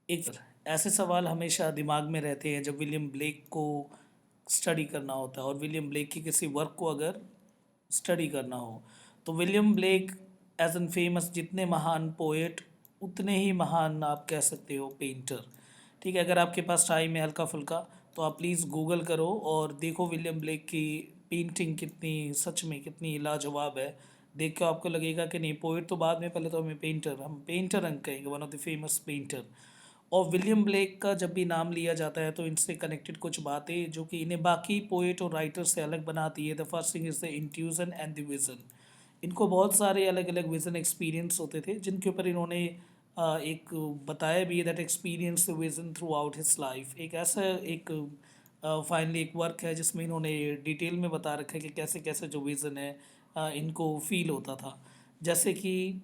एक ऐसे सवाल हमेशा दिमाग में रहते हैं जब विलियम ब्लेक को स्टडी करना होता है और विलियम ब्लेक की किसी वर्क को अगर स्टडी करना हो तो William Blake as an famous जितने महान पोएट उतने ही महान आप कह सकते हो पेंटर। ठीक है, अगर आपके पास टाइम है हल्का फुल्का तो आप प्लीज़ गूगल करो और देखो विलियम ब्लेक की पेंटिंग कितनी सच में कितनी लाजवाब है। देख के आपको लगेगा कि नहीं पोएट तो बाद में, पहले तो हमें पेंटर, हम पेंटर अंक कहेंगे, one of the famous painter. और विलियम ब्लेक का जब भी नाम लिया जाता है तो इनसे कनेक्टेड कुछ बातें जो कि इन्हें बाकी पोएट और राइटर से अलग बनाती है। The first thing is the intuition and the vision. इनको बहुत सारे अलग अलग विज़न एक्सपीरियंस होते थे जिनके ऊपर इन्होंने एक बताया भी है that experience the vision through out his life. एक ऐसा एक फाइनली एक वर्क है जिसमें इन्होंने डिटेल में बता रखा है कि कैसे कैसे जो विज़न है इनको फील होता था। जैसे कि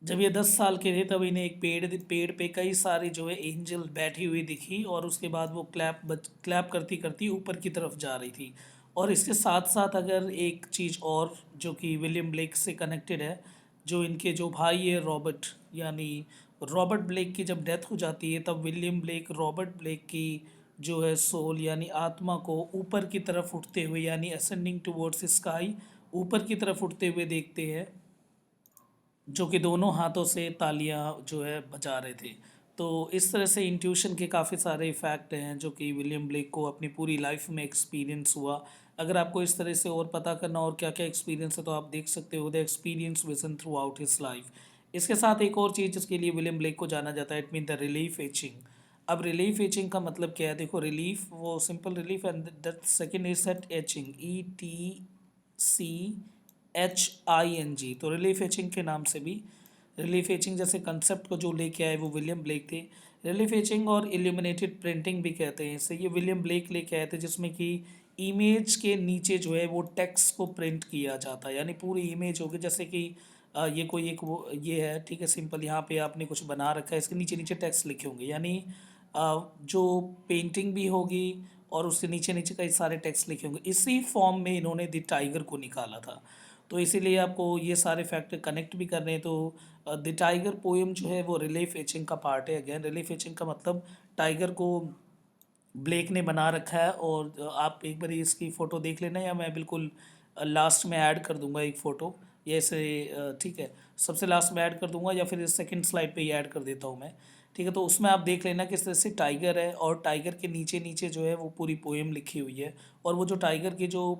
जब ये 10 साल के थे तब इन्हें एक पेड़ पे कई सारी जो है एंजल बैठी हुई दिखी और उसके बाद वो क्लैप करती करती ऊपर की तरफ जा रही थी। और इसके साथ साथ अगर एक चीज़ और जो कि विलियम ब्लेक से कनेक्टेड है, जो इनके जो भाई है रॉबर्ट, यानी रॉबर्ट ब्लेक की जब डेथ हो जाती है तब विलियम ब्लेक रॉबर्ट ब्लेक की जो है सोल यानी आत्मा को ऊपर की तरफ उठते हुए यानी असेंडिंग टुवर्ड्स स्काई, ऊपर की तरफ उठते हुए देखते हैं, जो कि दोनों हाथों से तालियां जो है बजा रहे थे। तो इस तरह से इंट्यूशन के काफ़ी सारे फैक्ट हैं जो कि विलियम ब्लेक को अपनी पूरी लाइफ में एक्सपीरियंस हुआ। अगर आपको इस तरह से और पता करना और क्या क्या एक्सपीरियंस है तो आप देख सकते हो the experience vision through out his life. इसके साथ एक और चीज़ जिसके लिए विलियम ब्लेक को जाना जाता है, it mean the relief etching. अब रिलीफ एचिंग का मतलब क्या है? देखो, रिलीफ वो simple relief and the second is set etching, ETCHING। तो रिलीफ एचिंग के नाम से भी, रिलीफ एचिंग जैसे कंसेप्ट को जो लेके आए वो विलियम ब्लेक थे। रिलीफ एचिंग और इल्यूमिनेटेड प्रिंटिंग भी कहते हैं इसे, ये विलियम ब्लेक लेके आए थे, जिसमें कि इमेज के नीचे जो है वो टेक्स्ट को प्रिंट किया जाता है, यानी पूरी इमेज होगी। जैसे कि ये कोई एक वो ये है, ठीक है, सिंपल, यहाँ पे आपने कुछ बना रखा है, इसके नीचे नीचे टेक्स्ट लिखे होंगे, यानी जो पेंटिंग भी होगी और उसके नीचे नीचे कई सारे टेक्स्ट लिखे होंगे। इसी फॉर्म में इन्होंने द टाइगर को निकाला था। तो इसीलिए आपको ये सारे फैक्टर कनेक्ट भी करने हैं। तो द टाइगर पोएम जो है वो रिलीफ एचिंग का पार्ट है। अगेन, रिलीफ एचिंग का मतलब टाइगर को ब्लेक ने बना रखा है। और आप एक बार इसकी फ़ोटो देख लेना, या मैं बिल्कुल लास्ट में ऐड कर दूंगा एक फ़ोटो, या ऐसे ठीक है, सबसे लास्ट में ऐड कर दूंगा या फिर सेकंड स्लाइड पे ही ऐड कर देता हूँ मैं। ठीक है, तो उसमें आप देख लेना किस तरह से टाइगर है और टाइगर के नीचे नीचे जो है वो पूरी पोएम लिखी हुई है। और वो जो टाइगर की जो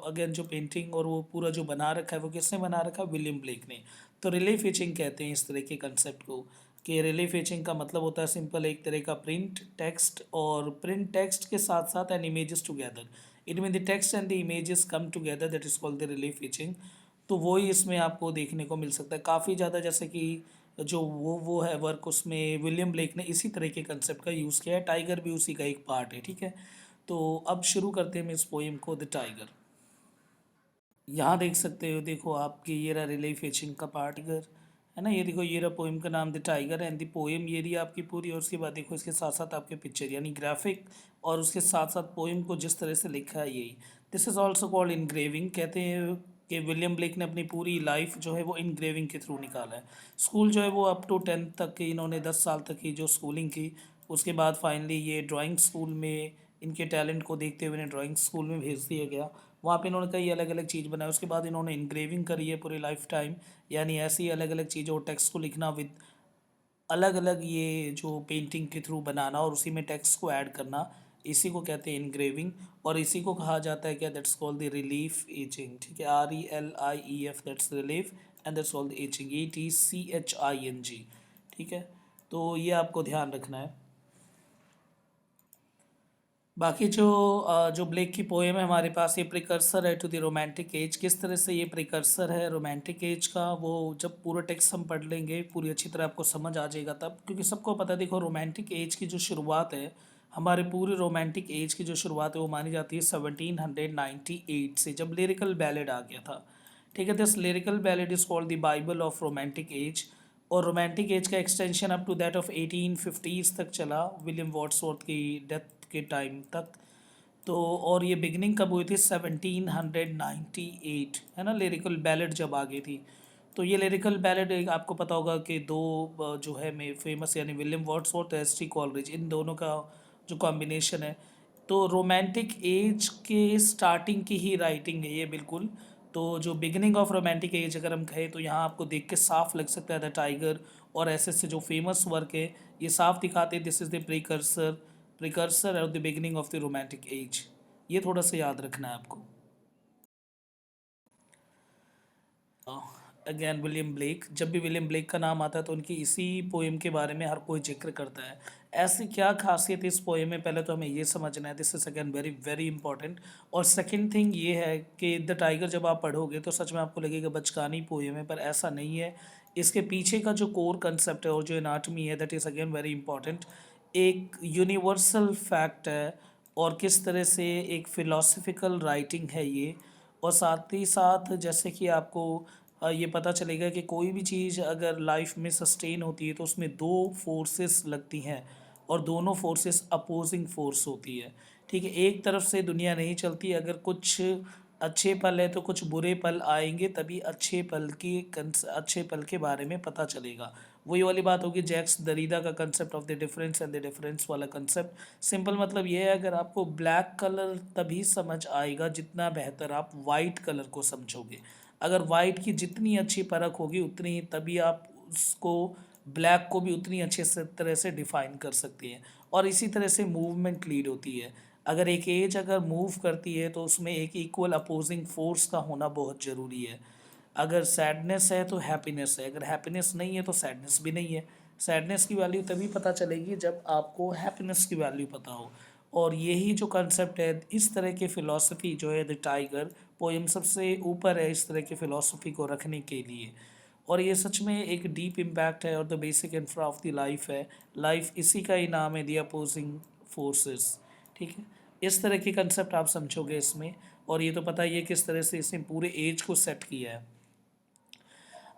अगेन जो पेंटिंग और वो पूरा जो बना रखा है वो किसने बना रखा है? विलियम ब्लेक ने। तो रिलीफ एचिंग कहते हैं इस तरह के कंसेप्ट को, कि रिलीफ एचिंग का मतलब होता है सिंपल एक तरह का प्रिंट टेक्स्ट, और प्रिंट टेक्स्ट के साथ साथ and images together, it mean the text and the images come together, that is called the relief etching. तो वो ही इसमें आपको देखने को मिल सकता है काफ़ी ज़्यादा। जैसे कि जो वो है वर्क, उसमें विलियम ब्लेक ने इसी तरह के कंसेप्ट का यूज़ किया है। टाइगर भी उसी का एक पार्ट है। ठीक है, तो अब शुरू करते हैं हम इस पोएम को, द टाइगर। यहाँ देख सकते हो, देखो आपके ये रहा रिलीफ एचिंग का पार्ट टाइगर, है ना। ये देखो, ये रहा पोएम का नाम the tiger and the poem, ये रही आपकी पूरी। और उसके बाद देखो इसके साथ साथ आपके पिक्चर यानी ग्राफिक, और उसके साथ साथ पोएम को जिस तरह से लिखा है यही, this is also called engraving. कहते हैं कि विलियम ब्लेक ने अपनी पूरी लाइफ जो है वो इनग्रेविंग के थ्रू निकाला है। स्कूल जो है वो अप टू 10th तक की, इन्होंने 10 साल तक की जो स्कूलिंग की, उसके बाद फाइनली ये ड्राइंग स्कूल में इनके टैलेंट को देखते हुए इन्हें ड्राइंग स्कूल में भेज दिया गया। वहाँ पे इन्होंने कई अलग अलग चीज़ बनाई। उसके बाद इन्होंने इनग्रेविंग करी है पूरी लाइफ टाइम, यानी ऐसी अलग अलग चीज़ों और टेक्स्ट को लिखना विद अलग अलग ये जो पेंटिंग के थ्रू बनाना और उसी में टेक्स्ट को ऐड करना, इसी को कहते हैं इनग्रेविंग। और इसी को कहा जाता है क्या? That's called the relief etching. ठीक है, RELIEF, that's relief, and that's called the etching, ETCHING। ठीक है, तो ये आपको ध्यान रखना है। बाकी जो ब्लेक की पोएम है हमारे पास, ये प्रिकर्सर है टू द रोमांटिक एज। किस तरह से ये प्रिकर्सर है रोमांटिक एज का, वो जब पूरा टेक्स्ट हम पढ़ लेंगे पूरी अच्छी तरह आपको समझ आ जाएगा तब। क्योंकि सबको पता है, देखो रोमांटिक एज की जो शुरुआत है, हमारे पूरे रोमांटिक एज की जो शुरुआत है वो मानी जाती है 1798 से, जब लिरिकल बैलेड आ गया था। ठीक है, this lyrical ballad is called the Bible of romantic age. और रोमांटिक एज का extension up to that of 1850s तक चला, विलियम वर्ड्सवर्थ की डेथ के टाइम तक। तो और ये बिगनिंग कब हुई थी? 1798, है ना, लिरिकल बैलेड जब आ गई थी। तो ये लिरिकल बैलेड एक आपको पता होगा कि दो जो है में फेमस यानी विलियम वर्ड्सवर्थ और एस टी कॉलरिज, इन दोनों का जो कॉम्बिनेशन है। तो रोमांटिक एज के स्टार्टिंग की ही राइटिंग है ये बिल्कुल। तो जो बिगिनिंग ऑफ रोमांटिक एज अगर हम कहें तो यहाँ आपको देख के साफ लग सकता है द टाइगर और ऐसे जो फेमस वर्क है ये साफ दिखाते हैं दिस इज़ द प्रिकर्सर और the beginning of the romantic age. ये थोड़ा सा याद रखना है आपको। अगेन विलियम ब्लेक, जब भी विलियम ब्लेक का नाम आता है तो उनकी इसी पोएम के बारे में हर कोई जिक्र करता है। ऐसी क्या खासियत है इस पोएम में, पहले तो हमें ये समझना है, this is again very very important. और सेकंड थिंग ये है कि द टाइगर जब आप पढ़ोगे तो सच में आपको लगेगा बचकानी पोएम है, पर ऐसा नहीं है। इसके पीछे का जो कोर कंसेप्ट है और जो एनाटमी है that is again very important. एक यूनिवर्सल फैक्ट है और किस तरह से एक फ़िलासफ़िकल राइटिंग है ये। और साथ ही साथ जैसे कि आपको ये पता चलेगा कि कोई भी चीज़ अगर लाइफ में सस्टेन होती है तो उसमें दो फोर्सेस लगती हैं और दोनों फोर्सेस अपोजिंग फोर्स होती है। ठीक है, एक तरफ से दुनिया नहीं चलती। अगर कुछ अच्छे पल है तो कुछ बुरे पल आएंगे, तभी अच्छे पल के बारे में पता चलेगा। वही वाली बात होगी जैक्स दरीदा का concept of the difference and the difference वाला कंसेप्ट। सिंपल मतलब ये है, अगर आपको ब्लैक कलर तभी समझ आएगा जितना बेहतर आप वाइट कलर को समझोगे। अगर वाइट की जितनी अच्छी परख होगी उतनी ही तभी आप उसको ब्लैक को भी उतनी अच्छे से तरह से डिफाइन कर सकती हैं। और इसी तरह से मूवमेंट लीड होती है। अगर एक एज अगर मूव करती है तो उसमें एक इक्वल अपोजिंग फोर्स का होना बहुत ज़रूरी है। अगर सैडनेस है तो हैप्पीनेस है, अगर हैप्पीनेस नहीं है तो सैडनेस भी नहीं है। सैडनेस की वैल्यू तभी पता चलेगी जब आपको हैप्पीनेस की वैल्यू पता हो। और यही जो कंसेप्ट है, इस तरह की फ़िलॉसफी जो है द टाइगर पोएम सबसे ऊपर है इस तरह की फ़िलॉसफी को रखने के लिए। और ये सच में एक डीप इम्पैक्ट है और the basic infra of the life है। लाइफ इसी का ही नाम है, द अपोजिंग फोर्सेस। ठीक है, इस तरह के कंसेप्ट आप समझोगे इसमें। और ये तो पता ही है किस तरह से इसने पूरे एज को सेट किया है।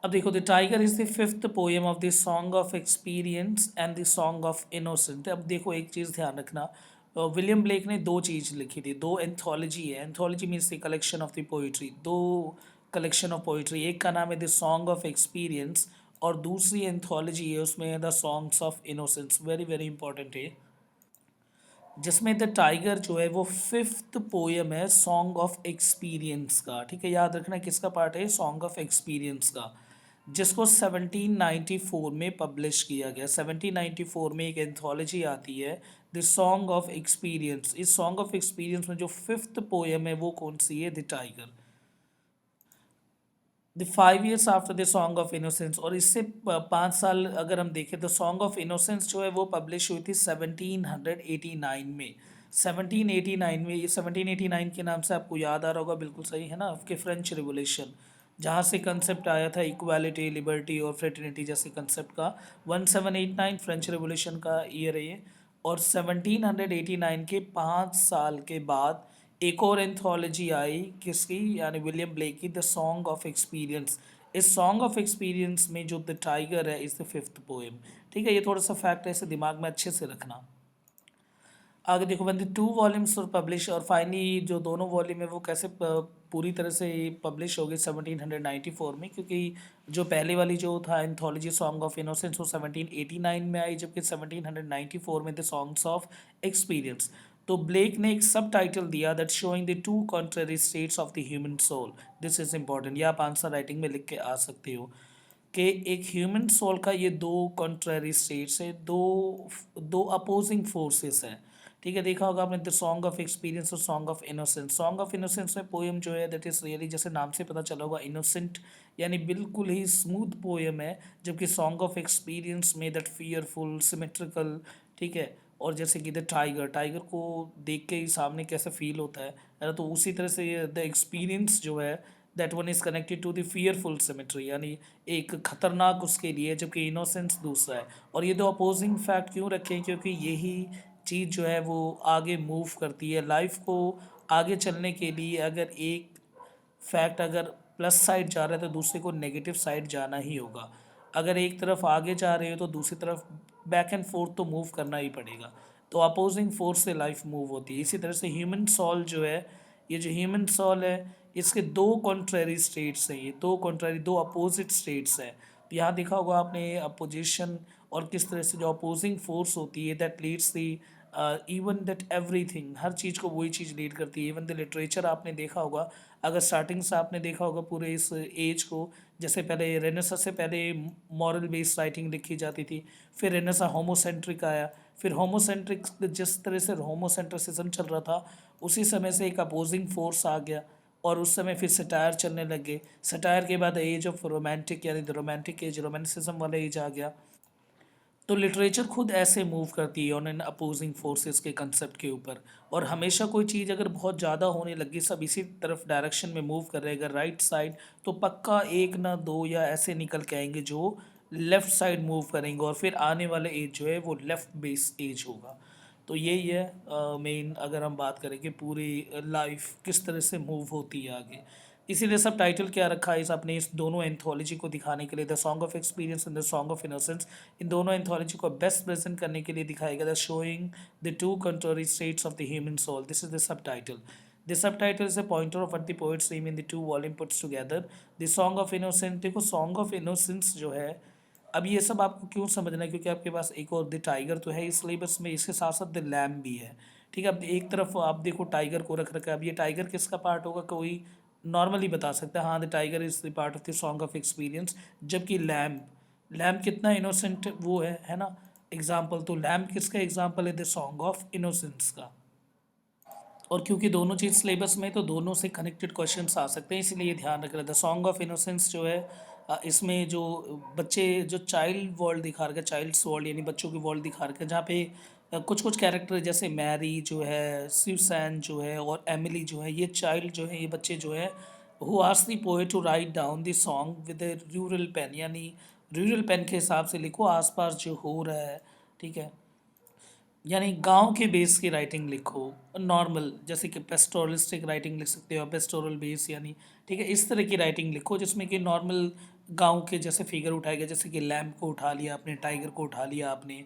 अब देखो, the tiger is the fifth poem of the song of experience and the song of innocent. अब देखो एक चीज़ ध्यान रखना, विलियम ब्लेक ने दो चीज़ लिखी थी, दो एंथोलॉजी है। Anthology means the collection of the poetry, दो कलेक्शन ऑफ पोइट्री। एक का नाम है द सॉन्ग ऑफ एक्सपीरियंस और दूसरी एंथोलॉजी है उसमें है the songs of innocence. Very very important है, जिसमें द टाइगर जो है वो फिफ्थ पोयम है सॉन्ग ऑफ एक्सपीरियंस का। ठीक है, याद रखना किसका पार्ट है, सॉन्ग ऑफ एक्सपीरियंस का, जिसको 1794 में पब्लिश किया गया। 1794 में एक एंथोलॉजी आती है द सॉन्ग ऑफ एक्सपीरियंस। इस सॉन्ग ऑफ एक्सपीरियंस में जो फिफ्थ पोयम है वो कौन सी है, the tiger. The 5 years after the song of innocence, और इससे 5 साल अगर हम देखें तो सॉन्ग ऑफ इनोसेंस जो है वो पब्लिश हुई थी 1789 में। 1789 में, ये 1789 के नाम से आपको याद आ रहा होगा, बिल्कुल सही है ना, आपके फ्रेंच रिवोल्यूशन, जहाँ से कंसेप्ट आया था इक्वालिटी, लिबर्टी और फ्रेटर्निटी जैसे कंसेप्ट का। 1789 फ्रेंच रिवोल्यूशन का ईयर है ये। और 1789 के 5 साल के बाद एक और एंथोलॉजी आई किसकी, यानी विलियम ब्लेक की, द सॉन्ग ऑफ एक्सपीरियंस। इस सॉन्ग ऑफ एक्सपीरियंस में जो द टाइगर है इज़ द फिफ्थ पोएम। ठीक है, ये थोड़ा सा फैक्ट है, इसे दिमाग में अच्छे से रखना। आगे देखो, when the 2 volumes were published, और फाइनली जो दोनों वॉल्यूम है वो कैसे पूरी तरह से पब्लिश हो गई 1794 में, क्योंकि जो पहले वाली जो था एंथोलॉजी सॉन्ग ऑफ इनोसेंस वो 1789 में आई, जबकि 1794 में द सॉन्ग्स ऑफ एक्सपीरियंस। तो ब्लेक ने एक सब टाइटल दिया that showing the two contrary states of the human soul. This is important, ये आप आंसर राइटिंग में लिख के आ सकते हो कि एक ह्यूमन सोल का ये दो कॉन्ट्ररी स्टेट्स है, दो दो अपोजिंग फोर्सेस हैं। ठीक है, देखा होगा आपने द सॉन्ग ऑफ एक्सपीरियंस और song of innocence. Song of innocence में पोएम जो है दैट इज़ रियली, जैसे नाम से पता चला होगा, इनोसेंट यानी बिल्कुल ही स्मूथ पोएम है। जबकि सॉन्ग ऑफ एक्सपीरियंस में दैट फियरफुल सिमेट्रिकल। ठीक है, और जैसे कि द टाइगर, टाइगर को देख के ही सामने कैसा फील होता है, तो उसी तरह से द एक्सपीरियंस जो है that one is connected to the fearful symmetry, यानी एक खतरनाक उसके लिए, जबकि इनोसेंस दूसरा है। और ये दो अपोजिंग फैक्ट क्यों रखे हैं, क्योंकि यही चीज़ जो है वो आगे मूव करती है लाइफ को। आगे चलने के लिए अगर एक फैक्ट अगर प्लस साइड जा रहा है तो दूसरे को नेगेटिव साइड जाना ही होगा। अगर एक तरफ आगे जा रहे हो तो दूसरी तरफ बैक एंड फोर्थ तो मूव करना ही पड़ेगा। तो अपोजिंग फोर्स से लाइफ मूव होती है। इसी तरह से ह्यूमन सोल जो है, ये जो ह्यूमन सोल है इसके दो कॉन्ट्रेरी स्टेट्स हैं, ये दो कॉन्ट्रेरी, दो अपोजिट स्टेट्स हैं। तो यहाँ देखा होगा आपने अपोजिशन और किस तरह से जो अपोजिंग फोर्स होती है that leads the even that everything, हर चीज़ को वही चीज़ लीड करती है। इवन द लिटरेचर आपने देखा होगा, अगर स्टार्टिंग से आपने देखा होगा पूरे इस एज को, जैसे पहले रेनेसां से पहले मॉरल बेस्ड राइटिंग लिखी जाती थी, फिर रेनेसां होमोसेंट्रिक आया, फिर होमोसेंट्रिक जिस तरह से होमोसेंट्रिसिज्म चल रहा था उसी समय से एक अपोजिंग फोर्स आ गया और उस समय फिर सटायर चलने लग गए। सटायर के बाद एज ऑफ रोमांटिक यानी द रोमांटिक एज, रोमांटिसिज्म वाला एज आ गया। तो लिटरेचर खुद ऐसे मूव करती है ऑन एन अपोजिंग फोर्सेस के कंसेप्ट के ऊपर। और हमेशा कोई चीज़ अगर बहुत ज़्यादा होने लगी, सब इसी तरफ डायरेक्शन में मूव कर रहे हैं अगर राइट साइड, तो पक्का एक ना दो या ऐसे निकल के आएंगे जो लेफ़्ट साइड मूव करेंगे और फिर आने वाले एज जो है वो लेफ़्ट बेस एज होगा। तो यही है मेन, अगर हम बात करें कि पूरी लाइफ किस तरह से मूव होती है आगे। इसीलिए सब टाइटल क्या रखा है इस अपने इस दोनों एंथोलॉजी को दिखाने के लिए, the song of experience and the song of innocence. इन दोनों एंथोलॉजी को बेस्ट प्रेजेंट करने के लिए दिखाया गया, the showing the two contrary states of the human soul. This is the subtitle. The subtitle is a pointer of what the poets aim in the two volume puts together. The Song of Innocence, देखो Song of Innocence जो है, अब ये सब आपको क्यों समझना है, क्योंकि आपके पास एक और द टाइगर तो है इस सिलेबस में, इसके साथ साथ द लैम्ब भी है। ठीक है, अब एक तरफ आप देखो टाइगर को रख रखा है, अब ये टाइगर किसका पार्ट होगा, कोई नॉर्मली बता सकता है हाँ the tiger is the part of the song of experience. जबकि लैम्ब, लैम्ब कितना इनोसेंट वो है ना एग्जाम्पल, तो लैम्ब किसका एग्जाम्पल है, द सॉन्ग ऑफ इनोसेंस का। और क्योंकि दोनों चीज़ सिलेबस में, तो दोनों से कनेक्टेड क्वेश्चंस आ सकते हैं, इसलिए ये ध्यान रख रहा था। सॉन्ग ऑफ इनोसेंस जो है इसमें जो बच्चे जो चाइल्ड वर्ल्ड दिखा रखा है, चाइल्ड्स वर्ल्ड यानी बच्चों की वर्ल्ड दिखा रखा है, जहाँ पे कुछ कुछ कैरेक्टर जैसे मैरी जो है, सुसैन जो है और एमिली जो है, ये चाइल्ड जो है, ये बच्चे जो है, who ask the poet to write down the song with a rural pen, यानी रूरल पेन के हिसाब से लिखो आसपास जो हो रहा है। ठीक है, यानी गांव के बेस की राइटिंग लिखो, नॉर्मल जैसे कि पेस्टोरलिस्टिक राइटिंग लिख सकते हो, पेस्टोरल बेस यानी, ठीक है, इस तरह की राइटिंग लिखो जिसमें कि नॉर्मल गांव के जैसे फिगर उठाए गए, जैसे कि लैम्प को उठा लिया आपने, टाइगर को उठा लिया आपने,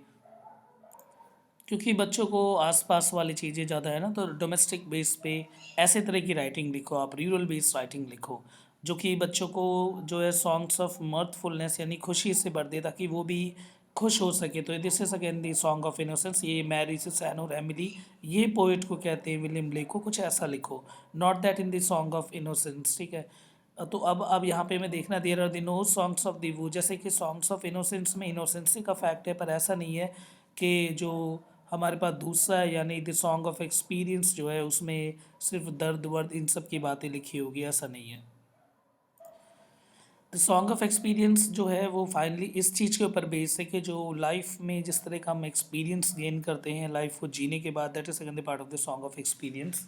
क्योंकि बच्चों को आसपास वाली चीज़ें ज़्यादा है ना, तो डोमेस्टिक बेस पे ऐसे तरह की राइटिंग लिखो आप, रूरल बेस राइटिंग लिखो जो कि बच्चों को जो है सॉन्ग्स ऑफ मर्थफुलनेस यानी खुशी से भर दे, ताकि वो भी खुश हो सके। तो this is again the song of innocence. ये मैरी सुसैन और एमिली, ये पोइट को कहते हैं, विलियम ब्लेक को, कुछ ऐसा लिखो, not that in the song of innocence. ठीक है, तो अब यहाँ पे मैं देखना, there are the no songs of the वो, जैसे कि सॉन्ग्स ऑफ इनोसेंस में इनोसेंसी का फैक्ट है, पर ऐसा नहीं है कि जो हमारे पास दूसरा है यानी द सॉन्ग ऑफ एक्सपीरियंस जो है उसमें सिर्फ दर्द वर्द इन सब की बातें लिखी होगी, ऐसा नहीं है। द सॉन्ग ऑफ एक्सपीरियंस जो है वो फाइनली इस चीज़ के ऊपर बेस है कि जो लाइफ में जिस तरह का हम एक्सपीरियंस गेन करते हैं लाइफ को जीने के बाद, that is second part of the song of experience.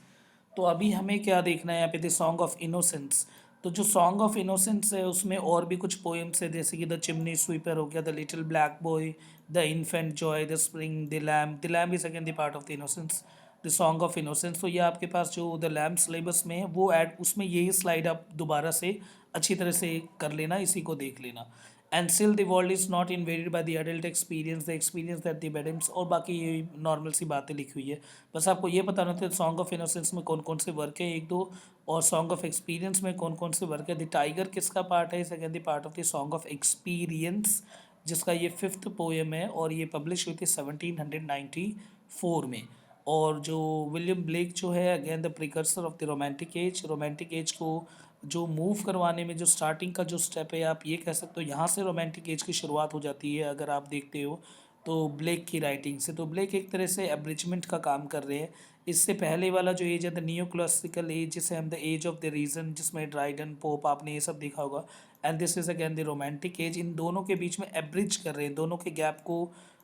तो अभी हमें क्या देखना है यहाँ पे, द सॉन्ग ऑफ इनोसेंस। तो जो सॉन्ग ऑफ इनोसेंस है उसमें और भी कुछ पोएम्स है, जैसे कि द चिमनी स्वीपर हो गया, the little black boy, the infant Joy, the spring, the lamb is again the part of the innocence, the song of innocence. तो ये आपके पास जो द लैम्ब सिलेबस में है वो ऐड, उसमें यही स्लाइड आप दोबारा से अच्छी तरह से कर लेना, इसी को देख लेना। And still the world is not invaded by the adult experience, the experience that the बेडम्स, और बाकी ये नॉर्मल सी बातें लिखी हुई है। बस आपको ये पता रहता है सॉन्ग ऑफ इनोसेंस में कौन कौन से वर्क है, एक दो, और सॉन्ग ऑफ एक्सपीरियंस में कौन कौन से वर्क है। द टाइगर किसका पार्ट है, second the part of the song of experience, जिसका ये 5th पोएम है और ये पब्लिश हुई थी 1794 में। और जो विलियम ब्लेक जो है again the precursor of the romantic as को जो मूव करवाने में जो स्टार्टिंग का जो स्टेप है, आप ये कह सकते हो यहाँ से रोमांटिक एज की शुरुआत हो जाती है अगर आप देखते हो तो ब्लेक की राइटिंग से। तो ब्लेक एक तरह से एब्रिजमेंट का काम कर रहे हैं। इससे पहले वाला जो एज है द नियो क्लासिकल एज, जिसे हम the age of the reason, जिसमें ड्राइडन, पोप, आपने ये सब देखा होगा, and this is again the romantic age. इन दोनों के बीच में एब्रिज कर रहे हैं, दोनों के गैप को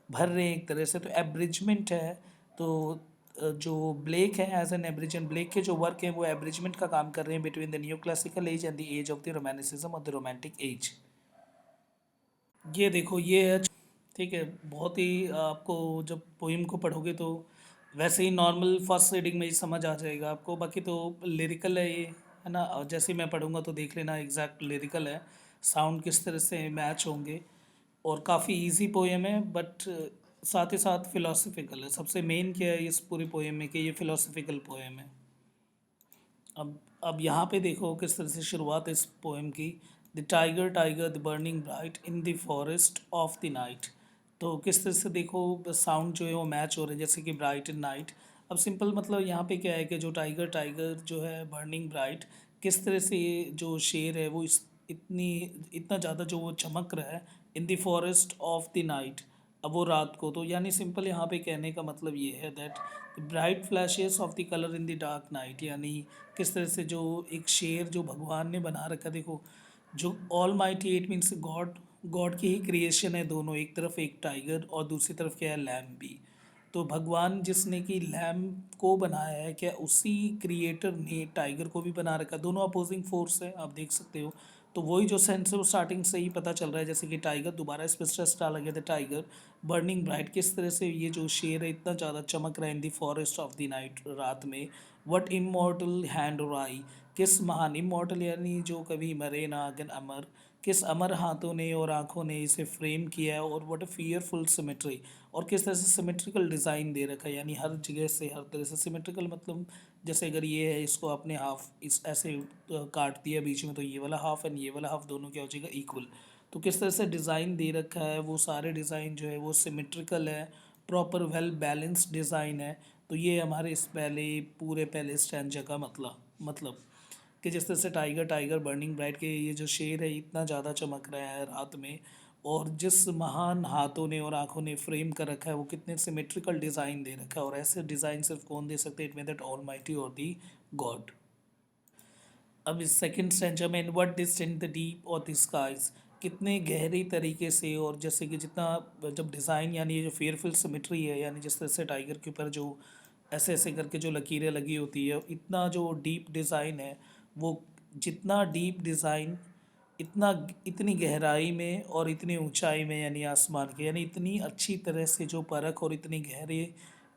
भर रहे हैं एक तरह से, तो एब्रिजमेंट है। तो जो ब्लेक है एज एन एब्रिजन, ब्लेक के जो वर्क है वो एब्रिजमेंट का काम कर रहे हैं between the new classical age and the age of the romanticism और द रोमांटिक एज। ये देखो ये है, ठीक है, बहुत ही आपको जब पोइम को पढ़ोगे तो वैसे ही नॉर्मल फर्स्ट रीडिंग में ही समझ आ जाएगा आपको, बाकी तो लिरिकल है ये, है ना, और जैसे ही मैं पढ़ूंगा तो देख लेना एग्जैक्ट लिरिकल है, साउंड किस तरह से मैच होंगे। और काफ़ी इजी पोएम है, बट साथ ही साथ फिलोसफिकल है। सबसे मेन क्या है इस पूरी पोएम में कि ये फिलोसफिकल पोएम है। अब अब यहाँ पे देखो किस तरह से शुरुआत है इस पोएम की। The tiger tiger the burning bright in the forest of the night. तो किस तरह से देखो साउंड जो है वो मैच हो रहे हैं, जैसे कि ब्राइट इन नाइट। अब सिंपल मतलब यहाँ पे क्या है कि जो टाइगर टाइगर जो है बर्निंग ब्राइट, किस तरह से ये जो शेर है वो इस इतनी इतना ज़्यादा जो वो चमक रहा है in the forest of the night. अब वो रात को, तो यानी सिंपल यहाँ पे कहने का मतलब ये है that bright flashes of the colour in the dark night, यानी किस तरह से जो एक शेर जो भगवान ने बना रखा, देखो जो all mighty it means God, God की ही क्रिएशन है दोनों, एक तरफ एक टाइगर और दूसरी तरफ क्या है लैम भी। तो भगवान जिसने कि लैम को बनाया है, क्या उसी क्रिएटर ने टाइगर को भी बना रखा, दोनों अपोजिंग फोर्स है आप देख सकते हो। तो वही जो सेंस है वो स्टार्टिंग से ही पता चल रहा है, जैसे कि टाइगर दोबारा इस पर स्ट्रेस डाला गया था, टाइगर बर्निंग ब्राइट, किस तरह से ये जो शेर है इतना ज़्यादा चमक रहा है in the forest of the night, रात में। वट इमॉर्टल हैंड और आई, किस महान, इमॉर्टल यानी जो कभी मरे ना, अगन अमर, किस अमर हाथों ने और आँखों ने इसे फ्रेम किया है, और व्हाट अ फियरफुल सिमेट्री, और किस तरह से सिमेट्रिकल डिज़ाइन दे रखा है, यानी हर जगह से हर तरह से सिमेट्रिकल, मतलब जैसे अगर ये है इसको आपने हाफ इस ऐसे काट दिया बीच में, तो ये वाला हाफ एंड ये वाला हाफ दोनों क्या हो जाएगा इक्वल। तो किस तरह से डिज़ाइन दे रखा है, वो सारे डिज़ाइन जो है वो सिमेट्रिकल है, प्रॉपर वेल बैलेंस्ड डिज़ाइन है। तो ये हमारे इस पूरे पहले स्टैंजा का मतलब कि जिस तरह से टाइगर टाइगर बर्निंग ब्राइट के ये जो शेर है इतना ज़्यादा चमक रहा है रात में, और जिस महान हाथों ने और आँखों ने फ्रेम कर रखा है वो कितने सिमेट्रिकल डिज़ाइन दे रखा है, और ऐसे डिज़ाइन सिर्फ कौन दे सकते हैं, it mean that all mighty और दी गॉड। अब इस सेकंड स्ट्रेंचर में, व्हाट डिस्टेंट द डीप और द स्काइज, कितने गहरी तरीके से, और जैसे कि जितना जब डिज़ाइन यानी ये जो फेयरफुल सिमेट्री है, यानी जिस तरह से टाइगर के ऊपर जो ऐसे ऐसे करके जो लकीरें लगी होती है, इतना जो डीप डिज़ाइन है वो, जितना डीप डिज़ाइन इतना इतनी गहराई में और इतनी ऊंचाई में, यानी आसमान के, यानी इतनी अच्छी तरह से जो परख और इतनी गहरे,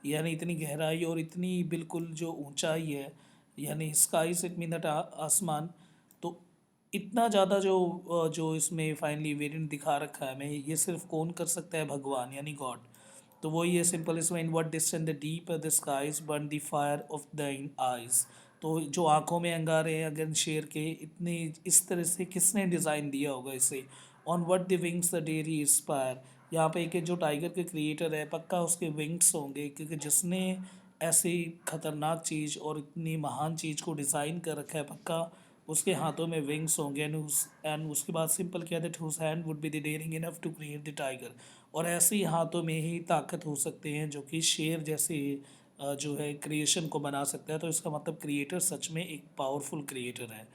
यानी इतनी गहराई और इतनी बिल्कुल जो ऊंचाई है, यानी स्काई से मीन दैट आसमान। तो इतना ज़्यादा जो इसमें फाइनली वेरिएंट दिखा रखा है हमें, ये सिर्फ कौन कर सकता है, भगवान यानी गॉड। तो वही है सिंपल इसमें, in what distant the deep the skies burn the fire of the eyes. तो जो आंखों में अंगारे हैं अगन शेर के, इतने इस तरह से किसने डिज़ाइन दिया होगा इसे। On what the wings the dairy inspire, यहाँ पे एक जो टाइगर के क्रिएटर है पक्का उसके विंग्स होंगे, क्योंकि जिसने ऐसी खतरनाक चीज़ और इतनी महान चीज़ को डिज़ाइन कर रखा है पक्का उसके हाथों में विंग्स होंगे। एंड उसके बाद सिंपल क्या that whose hand would be the daring enough to create the tiger, और ऐसे ही हाथों में ही ताकत हो सकते हैं जो कि शेर जैसे जो है क्रिएशन को बना सकता है। तो इसका मतलब क्रिएटर सच में एक पावरफुल क्रिएटर है।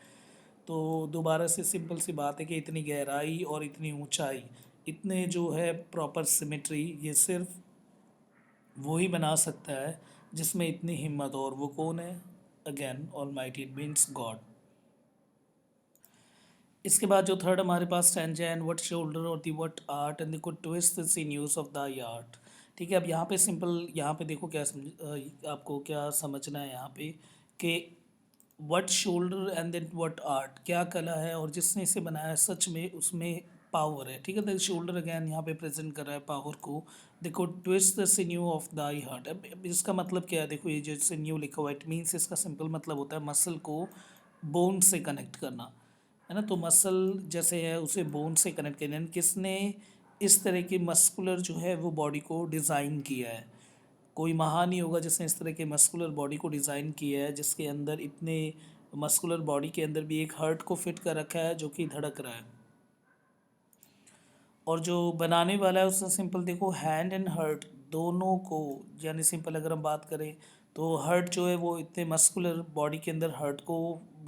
तो दोबारा से सिंपल सी बात है कि इतनी गहराई और इतनी ऊंचाई, इतने जो है प्रॉपर सिमेट्री, ये सिर्फ वो ही बना सकता है जिसमें इतनी हिम्मत हो, और वो कौन है, again almighty it means God. इसके बाद जो थर्ड हमारे पास स्टैंजा एंड व्हाट शोल्डर और the what art and the could twist in use of the art. ठीक है, अब यहाँ पे सिंपल यहाँ पे देखो क्या आपको क्या समझना है यहाँ पे कि what shoulder and then what art, क्या कला है और जिसने इसे बनाया है सच में उसमें पावर है। ठीक है, द शोल्डर अगैन यहाँ पे प्रेजेंट कर रहा है पावर को, देखो twist the sinew of the I heart. अब इसका मतलब क्या है, देखो ये जो सिन्यू लिखा हुआ है इट मीन्स इसका सिंपल मतलब होता है मसल को बोन से कनेक्ट करना, है ना। तो मसल जैसे है उसे बोन से कनेक्ट करना, यानी किसने इस तरह की मस्कुलर जो है वो बॉडी को डिज़ाइन किया है, कोई महान ही होगा जिसने इस तरह के मस्कुलर बॉडी को डिज़ाइन किया है, जिसके अंदर इतने मस्कुलर बॉडी के अंदर भी एक हार्ट को फिट कर रखा है जो कि धड़क रहा है। और जो बनाने वाला है उसने सिंपल देखो हैंड एंड हार्ट दोनों को, यानी सिंपल अगर हम बात करें तो हार्ट जो है वो इतने मस्कुलर बॉडी के अंदर हार्ट को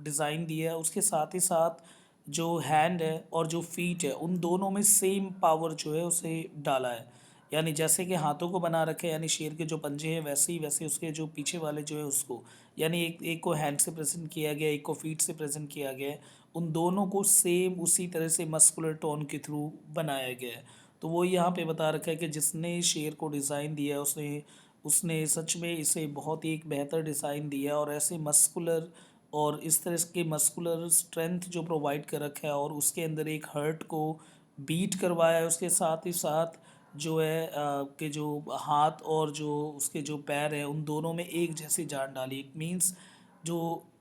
डिज़ाइन दिया है, उसके साथ ही साथ जो हैंड है और जो फीट है उन दोनों में सेम पावर जो है उसे डाला है। यानी जैसे कि हाथों को बना रखे, यानी शेर के जो पंजे हैं वैसे ही वैसे उसके जो पीछे वाले जो है उसको, यानी एक एक को हैंड से प्रेजेंट किया गया, एक को फीट से प्रेजेंट किया गया है, उन दोनों को सेम उसी तरह से मस्कुलर टोन के थ्रू बनाया गया है। तो वो यहाँ पे बता रखा है कि जिसने शेर को डिज़ाइन दिया है उसने उसने सच में इसे बहुत ही एक बेहतर डिज़ाइन दिया, और ऐसे मस्कुलर और इस तरह के मस्कुलर स्ट्रेंथ जो प्रोवाइड कर रखा है, और उसके अंदर एक हर्ट को बीट करवाया है, उसके साथ ही साथ जो है कि जो हाथ और जो उसके जो पैर हैं उन दोनों में एक जैसी जान डाली। इट मीन्स जो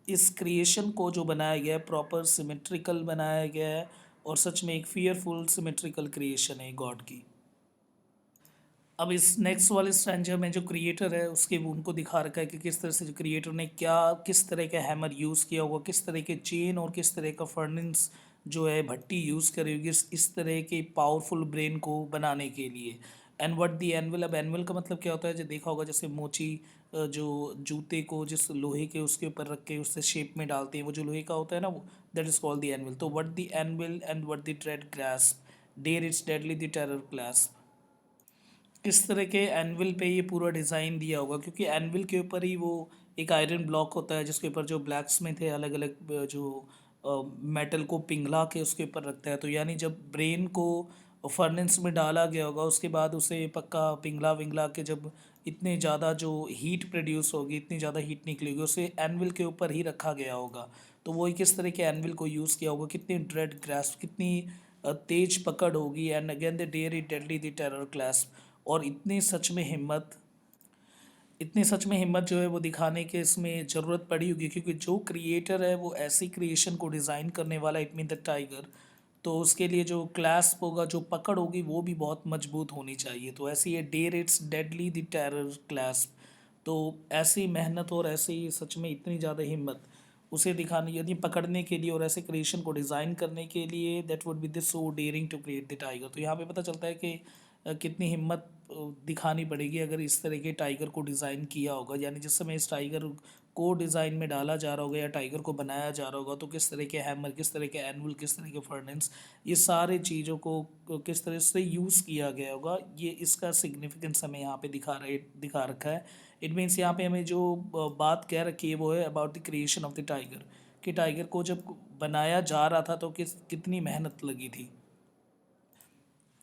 इस क्रिएशन को जो बनाया गया है प्रॉपर सिमेट्रिकल बनाया गया है और सच में एक फियरफुल सिमेट्रिकल क्रिएशन है गॉड की। अब इस नेक्स्ट वाले स्ट्रैंजर में जो क्रिएटर है उसके उनको दिखा रखा है कि किस तरह से जो क्रिएटर ने क्या किस तरह का हैमर यूज़ किया होगा, किस तरह के चेन और किस तरह का फर्नेस जो है भट्टी यूज़ करी होगी इस तरह के पावरफुल ब्रेन को बनाने के लिए। एंड व्हाट दी एनविल, अब एनविल का मतलब क्या होता है, जो देखा होगा जैसे मोची जो जूते को जिस लोहे के उसके ऊपर रख के उससे शेप में डालते हैं, वो जो लोहे का होता है ना, वो that is called the anvil. तो what the anvil and what the dread grasp dare its deadly the terror clasp. किस तरह के एनविल पे ये पूरा डिज़ाइन दिया होगा, क्योंकि एनविल के ऊपर ही वो एक आयरन ब्लॉक होता है जिसके ऊपर जो ब्लैक्स में थे अलग अलग जो मेटल को पिघला के उसके ऊपर रखता है। तो यानी जब ब्रेन को फर्नेस में डाला गया होगा उसके बाद उसे पक्का पिघला विंगला के जब इतने ज़्यादा जो हीट प्रोड्यूस होगी, इतनी ज़्यादा हीट निकलेगी, उसे एनविल के ऊपर ही रखा गया होगा। तो वही किस तरह के एनविल को यूज़ किया होगा, कितनी ड्रेड ग्रास्प, कितनी तेज पकड़ होगी। And again the dare it deadly the terror clasp. और इतनी सच में हिम्मत जो है वो दिखाने के इसमें ज़रूरत पड़ी होगी, क्योंकि जो क्रिएटर है वो ऐसी क्रिएशन को डिज़ाइन करने वाला, इट मीन द टाइगर, तो उसके लिए जो क्लैस्प होगा, जो पकड़ होगी, वो भी बहुत मजबूत होनी चाहिए। तो ऐसी है dare its deadly the terror clasp. तो ऐसी मेहनत और ऐसी सच में इतनी ज़्यादा हिम्मत उसे दिखाने, यदि पकड़ने के लिए और ऐसे क्रिएशन को डिज़ाइन करने के लिए, that would be the so daring to create the tiger. तो यहाँ पे पता चलता है कि कितनी हिम्मत दिखानी पड़ेगी अगर इस तरह के टाइगर को डिज़ाइन किया होगा। यानी जिस समय इस टाइगर को डिज़ाइन में डाला जा रहा होगा या टाइगर को बनाया जा रहा होगा, तो किस तरह के हैमर, किस तरह के एनवल, किस तरह के फर्नेस, ये सारे चीज़ों को किस तरह से यूज़ किया गया होगा, ये इसका सिग्निफिकेंस हमें यहाँ पे दिखा रखा है। इट मीन्स यहाँ पे हमें जो बात कह रखी है वो है about the creation of the tiger, कि टाइगर को जब बनाया जा रहा था तो कितनी मेहनत लगी थी।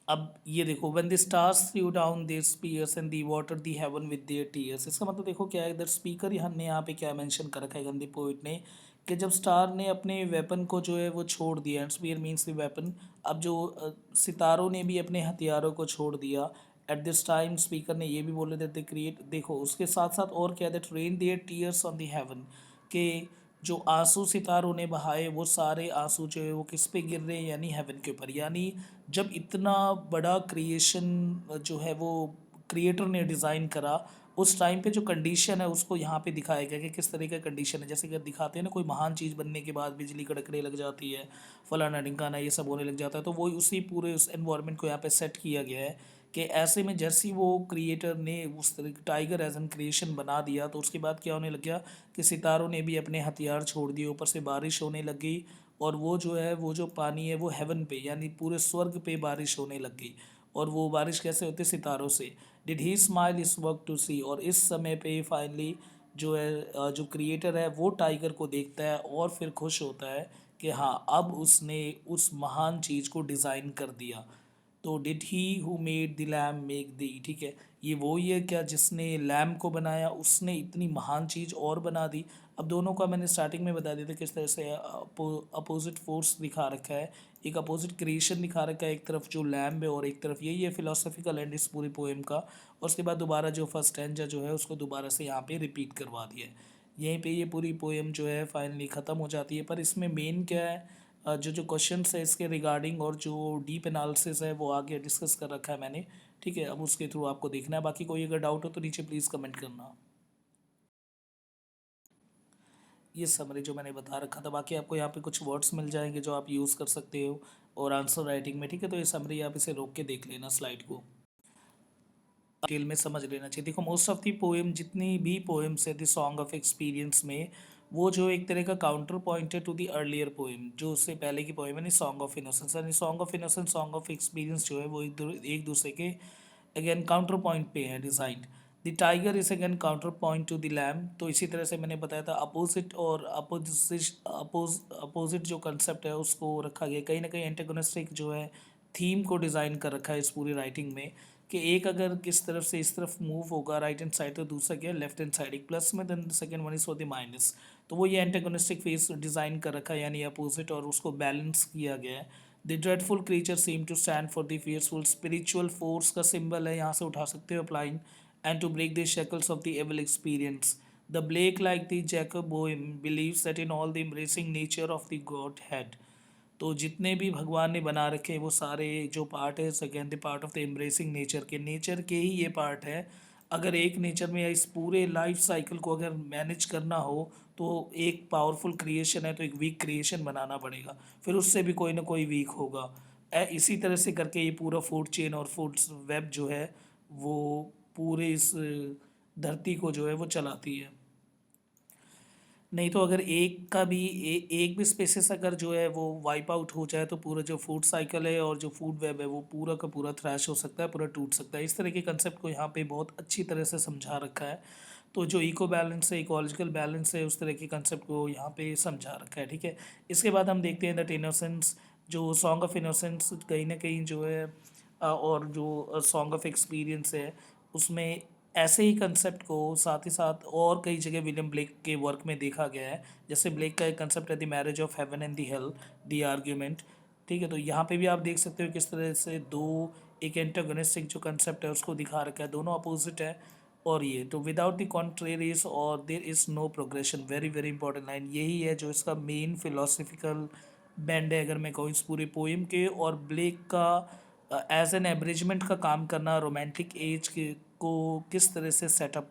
अब ये देखो, when the stars threw down their spears and the water the heaven with their tears. इसका मतलब देखो क्या है, इधर स्पीकर यहाँ पे क्या मेंशन कर रखा है गंदी पोइट ने, कि जब स्टार ने अपने वेपन को जो है वो छोड़ दिया, and spear means the weapon. अब जो सितारों ने भी अपने हथियारों को छोड़ दिया एट दिस टाइम, स्पीकर ने ये भी बोले दैट दे क्रिएट, देखो उसके साथ साथ और क्या, that rain their tears on the heaven, के जो आंसू सितारों ने बहाए वो सारे आंसू जो है वो किस पे गिर रहे हैं, यानी हेवन के ऊपर। यानी जब इतना बड़ा क्रिएशन जो है वो क्रिएटर ने डिज़ाइन करा, उस टाइम पे जो कंडीशन है उसको यहाँ पे दिखाया गया कि किस तरह का कंडीशन है। जैसे कि दिखाते हैं ना, कोई महान चीज़ बनने के बाद बिजली कड़कने लग जाती है, फलाना ढिमकाना ये सब होने लग जाता है, तो वही उसी पूरे उस एनवायरनमेंट को यहाँ पे सेट किया गया है कि ऐसे में जैसी वो क्रिएटर ने उस तरह टाइगर एज एन क्रिएशन बना दिया, तो उसके बाद क्या होने लग गया कि सितारों ने भी अपने हथियार छोड़ दिए, ऊपर से बारिश होने लग गई, और वो जो है वो जो पानी है वो हेवन पे यानी पूरे स्वर्ग पे बारिश होने लग गई। और वो बारिश कैसे होती है, सितारों से। डिड ही स्माइल इस वर्क टू सी, और इस समय पे फाइनली जो है जो क्रिएटर है वो टाइगर को देखता है और फिर खुश होता है कि हाँ अब उसने उस महान चीज़ को डिज़ाइन कर दिया। तो did he who made the lamb make thee, ठीक है, ये वो ही है क्या जिसने लैम को बनाया, उसने इतनी महान चीज़ और बना दी। अब दोनों का मैंने स्टार्टिंग में बता दिया था किस तरह से अपोजिट फोर्स दिखा रखा है, एक अपोजिट क्रिएशन दिखा रखा है, एक तरफ जो लैम्ब है और एक तरफ यही है फिलोसफिकल एंड इस पूरी पोएम का। और उसके बाद दोबारा जो फर्स्ट स्टैंजा जो है उसको दोबारा से यहाँ पे रिपीट करवा दिया है। यहीं पे ये पूरी पोएम जो है फाइनली ख़त्म हो जाती है। पर इसमें मेन क्या है, जो जो क्वेश्चंस है इसके रिगार्डिंग और जो डीप एनालिसिस है वो आगे डिस्कस कर रखा है मैंने, ठीक है। अब उसके थ्रू आपको देखना है, बाकी कोई अगर डाउट हो तो नीचे प्लीज़ कमेंट करना। ये समरी जो मैंने बता रखा था, बाकी आपको यहाँ पे कुछ वर्ड्स मिल जाएंगे जो आप यूज़ कर सकते हो और आंसर राइटिंग में, ठीक है। तो ये समरी आप इसे रोक के देख लेना स्लाइड को, डिटेल में समझ लेना चाहिए। देखो मोस्ट ऑफ दी पोएम, जितनी भी पोएम्स है द सॉन्ग ऑफ एक्सपीरियंस में, वो जो एक तरह का काउंटर पॉइंट है टू द अर्लियर पोएम, जो उससे पहले की पोएम है नी सॉन्ग ऑफ इनोसेंस। यानी song of innocence, song of experience जो है वो एक दूसरे के अगेन काउंटर पॉइंट पे है designed. The tiger is again counterpoint to the lamb. तो इसी तरह से मैंने बताया था अपोजिट और अपोजिट जो कंसेप्ट है उसको रखा गया, कहीं ना कहीं एंटेगोनिस्टिक जो है थीम को डिज़ाइन कर रखा है इस पूरी राइटिंग में, कि एक अगर किस तरफ से इस तरफ मूव होगा राइट हैंड साइड, तो दूसरा क्या है लेफ्ट हैंड साइड, एक प्लस में, then second one is for the minus. तो वो ये एंटेगोनिस्टिक फेस डिज़ाइन कर रखा है यानी अपोजिट, और उसको बैलेंस किया गया है। The dreadful creature seem to stand for the fearful, spiritual force का सिंबल है, यहाँ से उठा सकते हो अपलाइन, and to break the shackles of the evil experience. The Blake like the Jacob Boehme believes that in all the embracing nature of the Godhead. तो जितने भी भगवान ने बना रखे हैं वो सारे जो पार्ट है second the part of the embracing nature के ही ये पार्ट है। अगर एक नेचर में इस पूरे लाइफ साइकिल को अगर मैनेज करना हो तो एक पावरफुल क्रिएशन है तो एक वीक क्रिएशन बनाना पड़ेगा, फिर उससे भी कोई ना कोई वीक होगा। इसी तरह से करके ये पूरा फूड चेन और फूड्स वेब जो है वो पूरे इस धरती को जो है वो चलाती है। नहीं तो अगर एक का भी एक भी स्पेसिस अगर जो है वो वाइप आउट हो जाए तो पूरा जो फूड साइकिल है और जो फूड वेब है वो पूरा का पूरा थ्रैश हो सकता है, पूरा टूट सकता है। इस तरह के कंसेप्ट को यहाँ पे बहुत अच्छी तरह से समझा रखा है। तो जो इको बैलेंस है, इकोलॉजिकल बैलेंस है, उस तरह के कंसेप्ट को यहाँ पे समझा रखा है। ठीक है, इसके बाद हम देखते हैं दैट इनोसेंस, जो सॉन्ग ऑफ इनोसेंस कहीं ना कहीं जो है और जो सॉन्ग ऑफ एक्सपीरियंस है उसमें ऐसे ही कंसेप्ट को साथ ही साथ और कई जगह विलियम ब्लेक के वर्क में देखा गया है। जैसे ब्लेक का एक कंसेप्ट है the marriage of heaven and the hell, the argument. ठीक है, तो यहाँ पे भी आप देख सकते हो किस तरह से दो एक एंटागोनिस्टिक जो कंसेप्ट है उसको दिखा रखा है, दोनों अपोजिट है। और ये तो विदाउट द कॉन्ट्रेरीज और there is no progression, very very important line यही है जो इसका मेन फिलोसफिकल बैंड है अगर मैं कहूँ इस पूरे पोएम के। और ब्लेक का एज एन एब्रिजमेंट का काम करना रोमांटिक एज के को किस तरह से सेटअप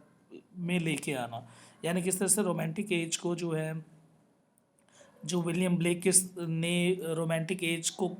में लेके आना, यानी किस तरह से रोमांटिक एज को जो है जो विलियम ब्लेक किस ने रोमांटिक एज को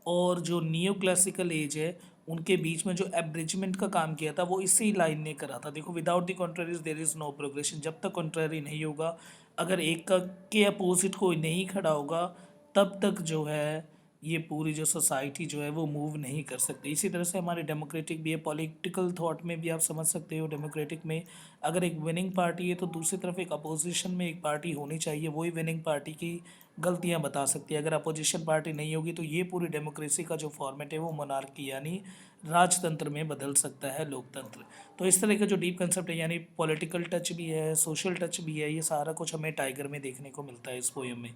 और जो नियो क्लासिकल एज है उनके बीच में जो एब्रिजमेंट का काम किया था वो इसी लाइन ने करा था। देखो without the contraries there is no progression, जब तक कॉन्ट्रेरी नहीं होगा, अगर एक का के अपोजिट कोई नहीं खड़ा होगा तब तक जो है ये पूरी जो सोसाइटी जो है वो मूव नहीं कर सकती। इसी तरह से हमारे डेमोक्रेटिक भी है, पॉलिटिकल थॉट में भी आप समझ सकते हो डेमोक्रेटिक में अगर एक विनिंग पार्टी है तो दूसरी तरफ एक अपोजिशन में एक पार्टी होनी चाहिए, वही विनिंग पार्टी की गलतियां बता सकती है। अगर अपोजिशन पार्टी नहीं होगी तो ये पूरी डेमोक्रेसी का जो फॉर्मेट है वो मोनार्की यानी राजतंत्र में बदल सकता है, लोकतंत्र। तो इस तरह का जो डीप कंसेप्ट है यानी पॉलिटिकल टच भी है, सोशल टच भी है, ये सारा कुछ हमें टाइगर में देखने को मिलता है इस पोएम में।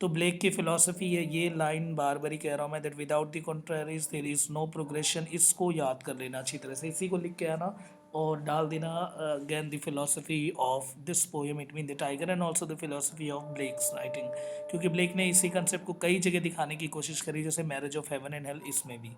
तो ब्लेक की फ़िलॉसफ़ी है, ये लाइन बार बार ही कह रहा हूँ मैं, that without the contraries there is no progression. इसको याद कर लेना अच्छी तरह से, इसी को लिख के आना और डाल देना again the philosophy of this poem it mean the tiger and also the philosophy of Blake's writing, क्योंकि ब्लेक ने इसी कंसेप्ट को कई जगह दिखाने की कोशिश करी, जैसे marriage of heaven and hell इसमें भी।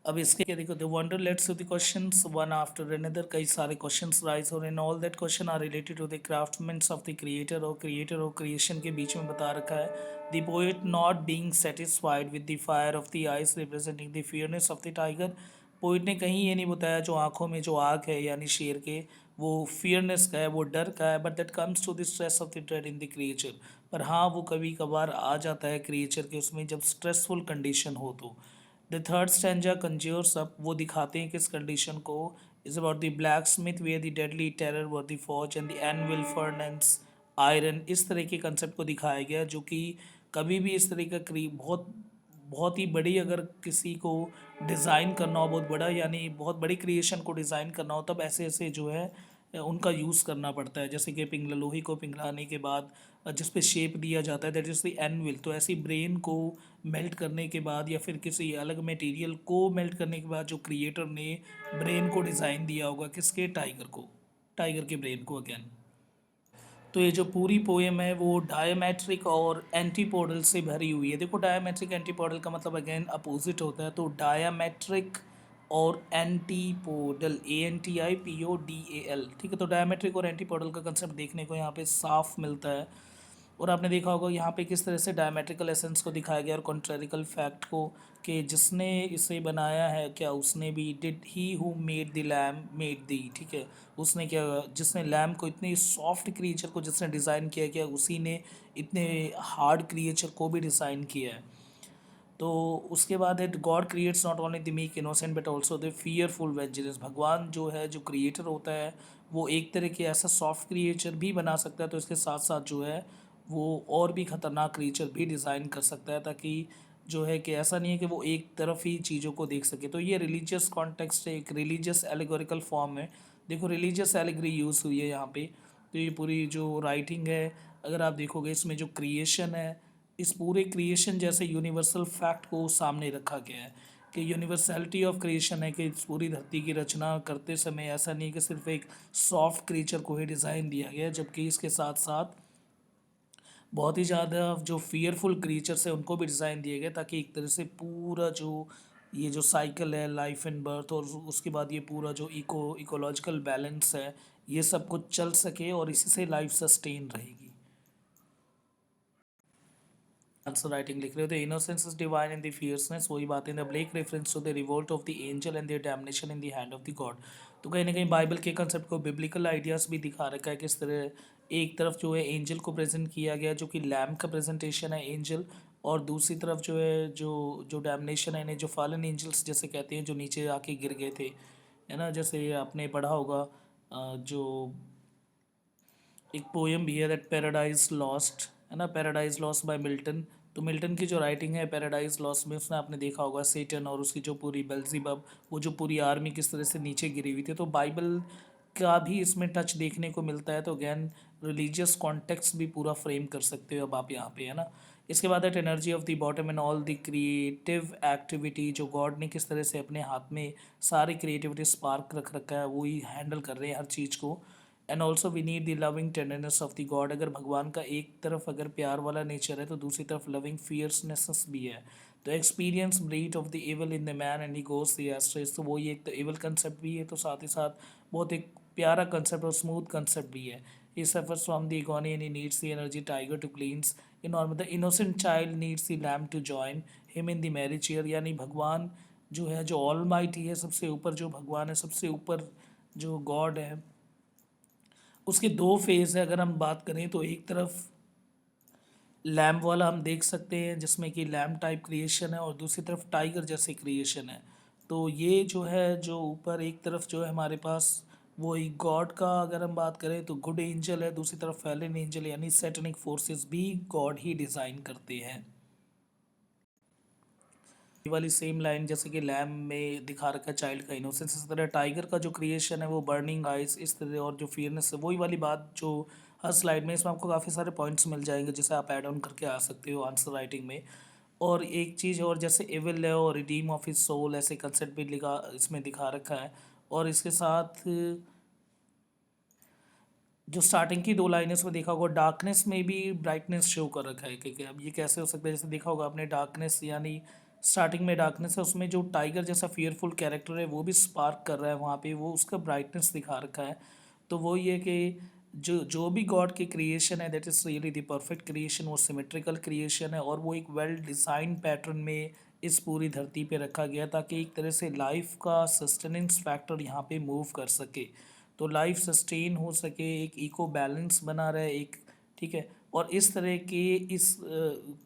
अब इसके क्या देखो, the wonder lets the questions one after another, कई सारे क्वेश्चंस राइज हो रहे हैं। All that question are related to the craftsman's of the creator और क्रिएशन के बीच में बता रखा है। The poet not being satisfied with the fire of the eyes representing the fearness of the tiger. Poet ने कहीं ये नहीं बताया जो आंखों में जो आग है यानी शेर के वो फियरनेस का है, वो डर का है, but that comes to the stress of the dread in the creature. पर हाँ वो कभी कभार आ जाता है क्रिएचर के उसमें जब स्ट्रेसफुल कंडीशन हो तो। The third stanza conjures up, वो दिखाते हैं किस कंडीशन को, is about the blacksmith where the deadly terror were the forge and the anvil furnace iron. इस तरह के कंसेप्ट को दिखाया गया जो कि कभी भी इस तरह का बहुत बहुत ही बड़ी अगर किसी को डिज़ाइन करना हो, बहुत बड़ा यानी बहुत बड़ी क्रिएशन को डिज़ाइन करना हो तब ऐसे ऐसे जो है उनका यूज़ करना पड़ता है। जैसे कि लोहे को पिघलाने के बाद जिस पे शेप दिया जाता है दैट इज़ द एनविल, तो ऐसी ब्रेन को मेल्ट करने के बाद या फिर किसी अलग मटेरियल को मेल्ट करने के बाद जो क्रिएटर ने ब्रेन को डिज़ाइन दिया होगा किसके, टाइगर को, टाइगर के ब्रेन को अगेन। तो ये जो पूरी पोएम है वो डायमेट्रिक और एंटीपोडल से भरी हुई है। देखो डायमेट्रिक एंटीपोडल का मतलब अगेन अपोजिट होता है, तो डायमेट्रिक और एंटीपोडल ANTIPODAL। ठीक है, तो डायमेट्रिक और एंटीपोडल का कंसेप्ट देखने को यहाँ पे साफ मिलता है। और आपने देखा होगा यहाँ पे किस तरह से डायमेट्रिकल एसेंस को दिखाया गया और कॉन्ट्रेरिकल फैक्ट को, कि जिसने इसे बनाया है क्या उसने भी, did he who made the lamb made thee. ठीक है, उसने क्या, जिसने लैम्प को इतनी सॉफ्ट क्रिएचर को जिसने डिज़ाइन किया क्या उसी ने इतने हार्ड क्रिएचर को भी डिज़ाइन किया है। तो उसके बाद है God creates not only the meek innocent but also the fearful dangerous. भगवान जो है जो क्रिएटर होता है वो एक तरह के ऐसा सॉफ्ट क्रिएचर भी बना सकता है, तो इसके साथ साथ जो है वो और भी ख़तरनाक क्रिएचर भी डिज़ाइन कर सकता है, ताकि जो है कि ऐसा नहीं है कि वो एक तरफ ही चीज़ों को देख सके। तो ये रिलीजियस कॉन्टेक्स्ट है, एक रिलीजियस एलिगोरिकल फॉर्म है। देखो रिलीजियस एलिगरी यूज़ हुई है यहाँ पे। तो ये पूरी जो राइटिंग है अगर आप देखोगे इसमें जो क्रिएशन है, इस पूरे क्रिएशन जैसे यूनिवर्सल फैक्ट को सामने रखा गया है। कि यूनिवर्सैलिटी ऑफ क्रिएशन है कि इस पूरी धरती की रचना करते समय ऐसा नहीं कि सिर्फ एक सॉफ्ट क्रिएचर को ही डिज़ाइन दिया गया, जबकि इसके साथ साथ बहुत ही ज़्यादा जो फियरफुल क्रिएचर्स है उनको भी डिज़ाइन दिए गए, ताकि एक तरह से पूरा जो ये जो साइकिल है लाइफ एंड बर्थ और उसके बाद ये पूरा जो इकोलॉजिकल बैलेंस है ये सब कुछ चल सके और इसी से लाइफ सस्टेन रहेगी। आंसर राइटिंग लिख रहे हो, the innocence is divine in the fierceness, वही बात है, the Blake reference to the revolt of the angel and the damnation in the hand of the God. तो कहीं ना कहीं बाइबल के कंसेप्ट को बिब्लिकल आइडियाज़ भी दिखा रखा है, किस तरह एक तरफ जो है एंजल को प्रेजेंट किया गया जो कि लैम्प का प्रेजेंटेशन है एंजल, और दूसरी तरफ जो है जो डैमनेशन है इन्हें जो फॉलन एंजल्स जैसे कहते हैं जो नीचे आके गिर गए थे, है ना, जैसे आपने पढ़ा होगा जो एक पोएम भी है दैट पैराडाइज लॉस्ट, है ना, पैराडाइज लॉस्ट बाय मिल्टन। तो मिल्टन की जो राइटिंग है पैराडाइज लॉस्ट में उसने आपने देखा होगा सेटन और उसकी जो पूरी बेल्ज़ेबब वो जो पूरी आर्मी किस तरह से नीचे गिरी हुई थी, तो बाइबल का भी इसमें टच देखने को मिलता है। तो अगैन रिलीजियस कॉन्टेक्स्ट भी पूरा फ्रेम कर सकते हो अब आप यहाँ पे, है ना। इसके बाद at energy of the bottom and all the creative activity, जो गॉड ने किस तरह से अपने हाथ में सारी क्रिएटिविटी स्पार्क रख रखा है वो ही हैंडल कर रहे हैं हर चीज़ को। And also we need the loving tenderness of the God, अगर भगवान का एक तरफ अगर प्यार वाला नेचर है तो दूसरी तरफ लविंग फियर्सनेस भी है। तो experience breed of the evil in the man and he goes the astray, तो वो ये एक तो एवल कंसेप्ट भी है तो साथ ही साथ बहुत एक प्यारा कंसेप्ट और स्मूथ कंसेप्ट भी है। He suffers from the agony and he needs the energy tiger to cleanse in और the innocent child needs the lamb to join him in the marriage chair, यानी भगवान जो है जो ऑल माइटी है, सबसे ऊपर जो भगवान है, सबसे ऊपर जो गॉड है, उसके दो फेज़ है। अगर हम बात करें तो एक तरफ लैम्प वाला हम देख सकते हैं जिसमें कि लैम्प टाइप क्रिएशन है और दूसरी तरफ टाइगर जैसे क्रिएशन है। तो ये जो है जो ऊपर एक तरफ जो है हमारे पास वो एक गॉड का अगर हम बात करें तो गुड एंजल है, दूसरी तरफ फैलन एंजल यानी सैटेनिक फोर्सेस भी गॉड ही डिज़ाइन करते हैं। ये वाली सेम लाइन जैसे कि लैम में दिखा रखा है चाइल्ड का इनोसेंस, इस तरह टाइगर का जो क्रिएशन है वो बर्निंग आइज इस तरह, और जो फियरनेस है वही वाली बात जो हर स्लाइड में, इसमें आपको काफ़ी सारे पॉइंट्स मिल जाएंगे जिसे आप ऐड ऑन करके आ सकते हो आंसर राइटिंग में। और एक चीज़ और जैसे एविल है और रिडीम ऑफ हिज सोल ऐसे कंसेप्ट भी लिखा इसमें दिखा रखा है। और इसके साथ जो स्टार्टिंग की दो लाइनें उसमें देखा होगा डार्कनेस में भी ब्राइटनेस शो कर रखा है, क्योंकि अब ये कैसे हो सकता है, जैसे देखा होगा आपने डार्कनेस यानी स्टार्टिंग में डार्कनेस है उसमें जो टाइगर जैसा फियरफुल कैरेक्टर है वो भी स्पार्क कर रहा है वहाँ पे, वो उसका ब्राइटनेस दिखा रखा है। तो वो ये कि जो जो भी गॉड की क्रिएशन है that is really the perfect creation, वो सिमेट्रिकल क्रिएशन है और वो एक वेल डिज़ाइन पैटर्न में इस पूरी धरती पे रखा गया ताकि एक तरह से लाइफ का सस्टेनेंस फैक्टर यहाँ पे मूव कर सके, तो लाइफ सस्टेन हो सके, एक इको बैलेंस बना रहे एक, ठीक है। और इस तरह के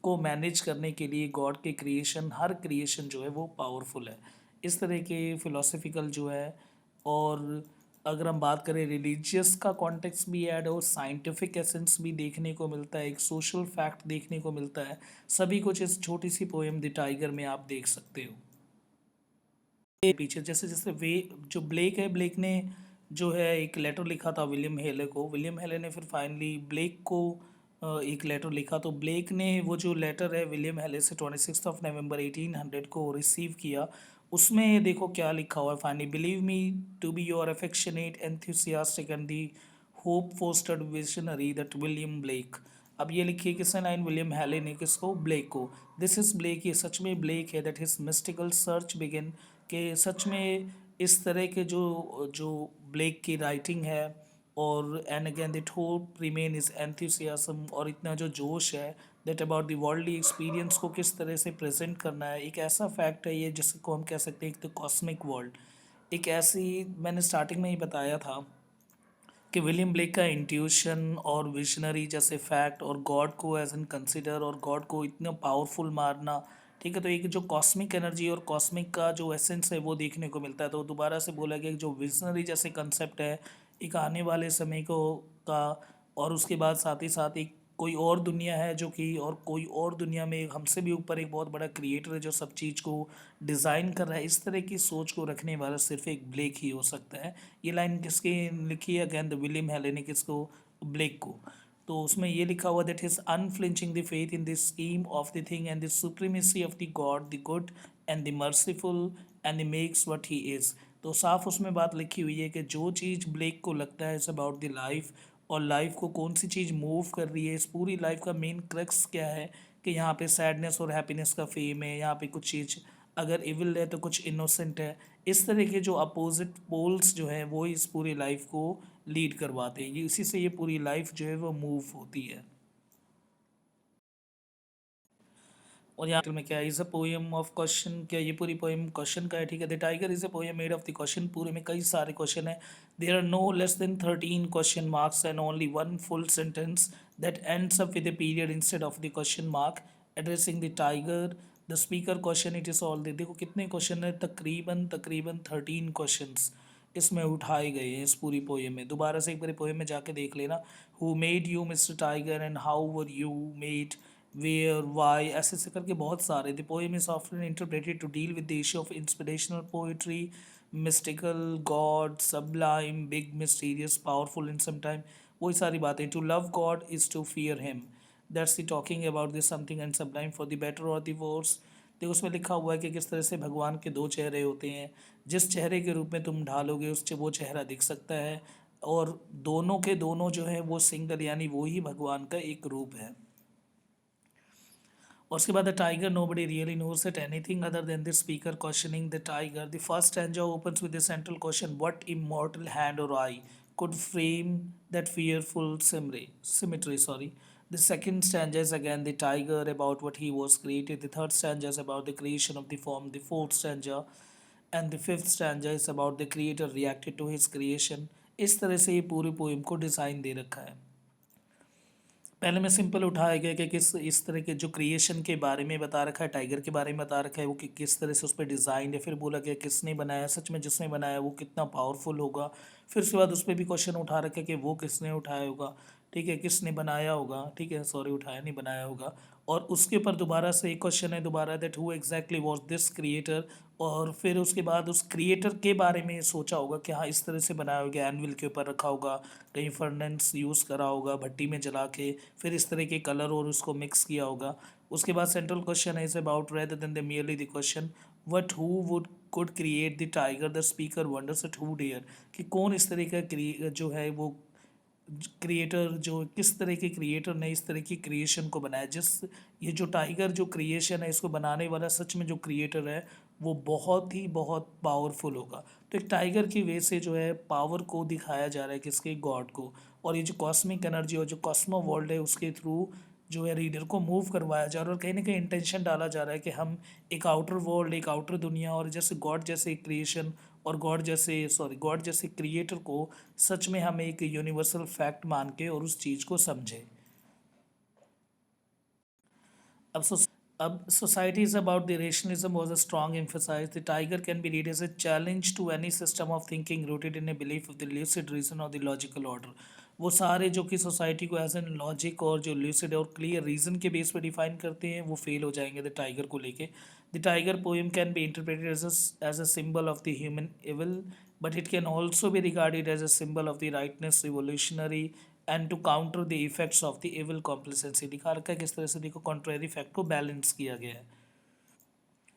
को मैनेज करने के लिए गॉड के क्रिएशन हर क्रिएशन जो है वो पावरफुल है, इस तरह के फिलोसफिकल जो है। और अगर हम बात करें रिलीजियस का कॉन्टेक्स्ट भी ऐड हो, साइंटिफिक एसेंस भी देखने को मिलता है, एक सोशल फैक्ट देखने को मिलता है, सभी कुछ इस छोटी सी पोएम द टाइगर में आप देख सकते हो। ये पीछे जैसे जैसे वे जो ब्लेक है, ब्लेक ने जो है एक लेटर लिखा था विलियम हेले को, विलियम हेले ने फिर फाइनली ब्लेक को एक लेटर लिखा, तो ब्लेक ने वो जो लेटर है विलियम हेले से 26 नवंबर 1800 को रिसीव किया। उसमें देखो क्या लिखा हुआ है, finally believe me to be your affectionate enthusiastic and the hope fostered visionary that William Blake. अब ये लिखिए किसने लाइन, विलियम हेले ने, किसको, ब्लेक को। दिस इज़ ब्लेक, ये सच में ब्लेक है, that his mystical search begin, कि सच में इस तरह के जो जो ब्लेक की राइटिंग है और and again that hope remain is enthusiasm, और इतना जो जोश है that about the worldly experience को किस तरह से प्रेजेंट करना है, एक ऐसा फैक्ट है ये जिसको हम कह सकते हैं एक तो कॉस्मिक वर्ल्ड, एक ऐसी, मैंने स्टार्टिंग में ही बताया था कि विलियम ब्लेक का इंट्यूशन और विजनरी जैसे फैक्ट और गॉड को एज एन कंसिडर और गॉड को इतना पावरफुल मारना, ठीक है। तो एक जो कॉस्मिक एनर्जी और कॉस्मिक का जो एसेंस है वो देखने को मिलता है। तो दोबारा से बोला गया कि जो विजनरी जैसे कंसेप्ट है एक आने वाले समय को का, और उसके बाद साथ ही साथ एक कोई और दुनिया है जो कि, और कोई और दुनिया में हमसे भी ऊपर एक बहुत बड़ा क्रिएटर है जो सब चीज़ को डिज़ाइन कर रहा है, इस तरह की सोच को रखने वाला सिर्फ एक ब्लेक ही हो सकता है। ये लाइन किसकी लिखी है, अगेन द विलियम हेले ने, किसको, ब्लेक को। तो उसमें ये लिखा हुआ that is unflinching the faith in the scheme of the thing and the supremacy of the God the good and the merciful and the makes what he is. तो साफ उसमें बात लिखी हुई है कि जो चीज़ ब्लेक को लगता है इट्स अबाउट द लाइफ, और लाइफ को कौन सी चीज़ मूव कर रही है, इस पूरी लाइफ का मेन क्रक्स क्या है कि यहाँ पे सैडनेस और हैप्पीनेस का फेम है, यहाँ पे कुछ चीज़ अगर इविल है तो कुछ इनोसेंट है। इस तरह के जो अपोजिट पोल्स जो हैं वो इस पूरी लाइफ को लीड करवाते हैं, ये इसी से ये पूरी लाइफ जो है वो मूव होती है। और यहाँ टाइटल में क्या है, is a poem of question, क्या ये पूरी पोएम क्वेश्चन का है, ठीक है। The tiger is a poem made of the question, पूरे में कई सारे क्वेश्चन है। There are no less than 13 question marks and only one full sentence that ends up with a period instead of the question mark addressing the tiger the speaker question it is all. देखो कितने question है, तकरीबन तकरीबन 13 questions इसमें उठाए गए हैं इस पूरी पोएम में। दोबारा से एक बार पोएम में जाके देख लेना। Who made you mister tiger and how were you made, where, why, ऐसे ऐसे करके बहुत सारे। The poem is often interpreted to deal with the issue of inspirational poetry, mystical, God, sublime, big, mysterious, powerful in some time, वही सारी बातें। To love God is to fear him, that's the talking about this something and sublime for the better और the worse. तो उसमें लिखा हुआ है कि किस तरह से भगवान के दो चेहरे होते हैं, जिस चेहरे के रूप में तुम ढालोगे उससे वो चेहरा दिख सकता है, और दोनों के दोनों जो है वो सिंगल यानी वो ही भगवान का एक रूप है। और उसके बाद the tiger nobody really knows it anything other than the speaker questioning the tiger. The first stanza opens with the central question, what immortal hand or eye could frame that fearful symmetry, sorry. The second stanza is again the tiger about what he was created. The third stanza is about the creation of the form. The fourth stanza and the fifth stanza is about the creator reacted to his creation. इस तरह से ये पूरी poem को design दे रखा है। पहले में सिंपल उठाया गया कि किस इस तरह के जो क्रिएशन के बारे में बता रखा है, टाइगर के बारे में बता रखा है, वो कि किस तरह से उस पर डिज़ाइन है। फिर बोला गया किसने बनाया, सच में जिसने बनाया वो कितना पावरफुल होगा। फिर उसके बाद उस पर भी क्वेश्चन उठा रखा है कि वो किसने उठाया होगा, ठीक है, किसने बनाया होगा, ठीक है, सॉरी उठाया नहीं, बनाया होगा। और उसके ऊपर दोबारा से एक क्वेश्चन है दोबारा, that who exactly was this creator. और फिर उसके बाद उस क्रिएटर के बारे में सोचा होगा कि हाँ इस तरह से बनाया होगा, एनविल के ऊपर रखा होगा, कहीं फर्नेंस यूज़ करा होगा भट्टी में जला के, फिर इस तरह के कलर और उसको मिक्स किया होगा। उसके बाद सेंट्रल क्वेश्चन है is about rather than the merely the question what who would could create the tiger the speaker wonders at who dare, कि कौन इस तरह का जो है वो क्रिएटर, जो किस तरह के क्रिएटर ने इस तरह की क्रिएशन को बनाया। जिस ये जो टाइगर जो क्रिएशन है इसको बनाने वाला सच में जो क्रिएटर है वो बहुत ही बहुत पावरफुल होगा। तो एक टाइगर की वे से जो है पावर को दिखाया जा रहा है किसके, गॉड को। और ये जो कॉस्मिक एनर्जी और जो कॉस्मो वर्ल्ड है उसके थ्रू जो है रीडर को मूव करवाया जा रहा है, और कहीं ना कहीं इंटेंशन डाला जा रहा है कि हम एक आउटर वर्ल्ड, एक आउटर दुनिया, और जैसे गॉड जैसे क्रिएशन और गॉड जैसे क्रिएटर को सच में हम एक यूनिवर्सल फैक्ट मान के और उस चीज़ को समझें। अब सो अब society is about the rationalism was a strong emphasis. The tiger can be read as a challenge to any system of thinking rooted in a belief of the lucid reason or the logical order. वो सारे जो कि society को as an logic और जो lucid और clear reason के base पे डिफाइन करते हैं वो फेल हो जाएंगे द टाइगर को लेके। The tiger poem can be interpreted as a symbol of the human evil, but it can also be regarded as a symbol of the rightness revolutionary and to counter the effects of the evil complacency। दिखा रखा है किस तरह से, देखो contrary fact को balance किया गया है।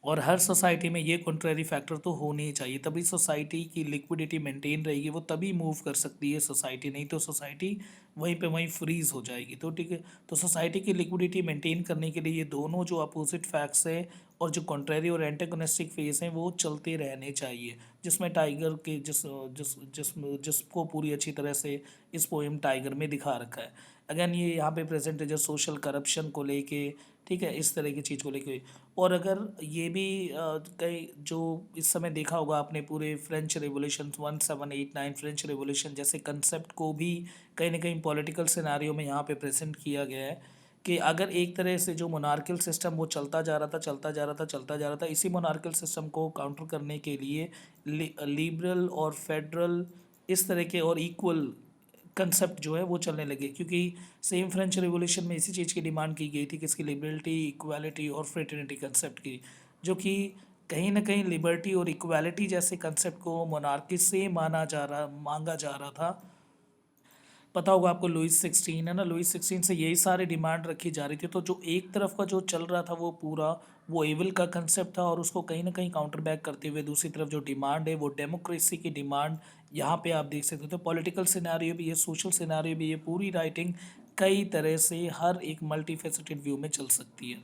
और हर सोसाइटी में ये कॉन्ट्रेरी फैक्टर तो होने ही चाहिए, तभी सोसाइटी की लिक्विडिटी मेंटेन रहेगी, वो तभी मूव कर सकती है सोसाइटी, नहीं तो सोसाइटी वहीं पे वहीं फ्रीज हो जाएगी। तो ठीक है, तो सोसाइटी की लिक्विडिटी मेंटेन करने के लिए ये दोनों जो अपोजिट फैक्ट्स हैं और जो कॉन्ट्रेरी और एंटेगोनिस्टिक फेस हैं वो चलते रहने चाहिए, जिसमें टाइगर के जिसको पूरी अच्छी तरह से इस पोएम टाइगर में दिखा रखा है। अगेन ये यहाँ पे प्रेजेंट है जो सोशल करप्शन को लेके, ठीक है, इस तरह की चीज़ को लेके। और अगर ये भी कई जो इस समय देखा होगा आपने पूरे फ्रेंच रेवोल्यूशन 1789 फ्रेंच रेवोल्यूशन जैसे कंसेप्ट को भी कहीं ना कहीं पॉलिटिकल सिनारियो में यहाँ पे प्रेजेंट किया गया है कि अगर एक तरह से जो मोनार्कल सिस्टम वो चलता जा रहा था चलता जा रहा था चलता जा रहा था, इसी मोनार्कल सिस्टम को काउंटर करने के लिए लिबरल और फेडरल इस तरह के और इक्वल कंसेप्ट जो है वो चलने लगे, क्योंकि सेम फ्रेंच रिवॉल्यूशन में इसी चीज़ की डिमांड की गई थी कि इसकी लिबर्टी, इक्वालिटी और फ्रेटर्निटी कंसेप्ट की, जो कि कहीं ना कहीं लिबर्टी और इक्वालिटी जैसे कंसेप्ट को मोनार्की से मांगा जा रहा था। पता होगा आपको लुइस 16 है ना, लुइस 16 से यही सारी डिमांड रखी जा रही थी। तो जो एक तरफ का जो चल रहा था वो पूरा वो एविल का कंसेप्ट था, और उसको कहीं ना कहीं काउंटर बैक करते हुए दूसरी तरफ जो डिमांड है वो डेमोक्रेसी की डिमांड यहाँ पे आप देख सकते हो। तो पॉलिटिकल सिनारियो भी है, सोशल सिनारियो भी है, पूरी राइटिंग कई तरह से हर एक मल्टी फेसेटेड व्यू में चल सकती है।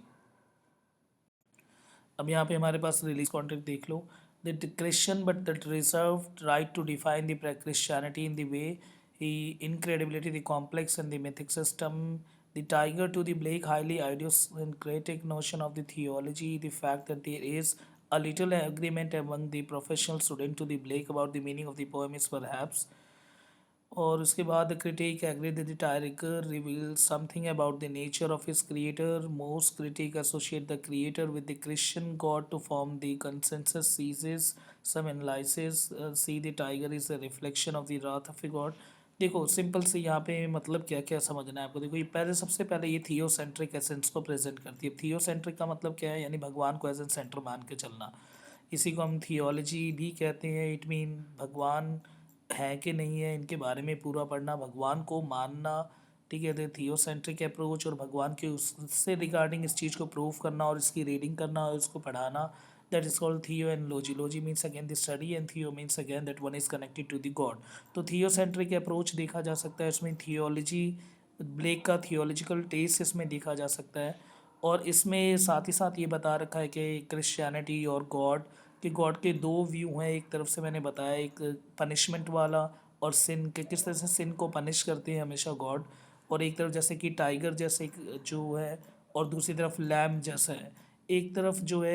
अब यहाँ पे हमारे पास रिलीज कॉन्ट्रैक्ट देख लो। The Christian but the reserve right to define the Christianity in the way he incredibility the complex and the mythic system the tiger to the Blake highly idiosyncratic notion of the theology the fact that there is a little agreement among the professional student to the Blake about the meaning of the poem is perhaps। और उसके बाद critic agreed that the Tiger reveals something about the nature of his creator. Most critics associate the creator with the Christian God to form the consensus seizes. Some analysis see the tiger is a reflection of the wrath of a God। देखो simple से यहाँ पे मतलब क्या क्या समझना है आपको। देखो ये पहले सबसे पहले ये थियोसेंट्रिक एसेंस को प्रेजेंट करती है। थियोसेंट्रिक का मतलब क्या है, यानी भगवान को एज एन सेंटर मान के चलना। इसी को हम थियोलॉजी भी कहते हैं। इट मीन भगवान है कि नहीं है इनके बारे में पूरा पढ़ना, भगवान को मानना। ठीक है, तो थियोसेंट्रिक अप्रोच और भगवान के उससे रिगार्डिंग इस चीज़ को प्रूव करना और इसकी रीडिंग करना और इसको पढ़ाना, that is called theo and logy. Logy means again the study and theo means again that one is connected to the God. तो थियोसेंट्रिक अप्रोच देखा जा सकता है इसमें। थियोलॉजी, ब्लेक का थियोलॉजिकल टेस्ट इसमें देखा जा सकता है। और इसमें साथ ही साथ ये बता रखा है कि क्रिश्चियनिटी और गॉड के दो व्यू हैं। एक तरफ से मैंने बताया एक पनिशमेंट वाला, और सिन के किस तरह से सिन को पनिश करते हैं हमेशा गॉड। और एक तरफ जैसे कि टाइगर जैसे जो है, और दूसरी तरफ लैम जैसा है। एक तरफ जो है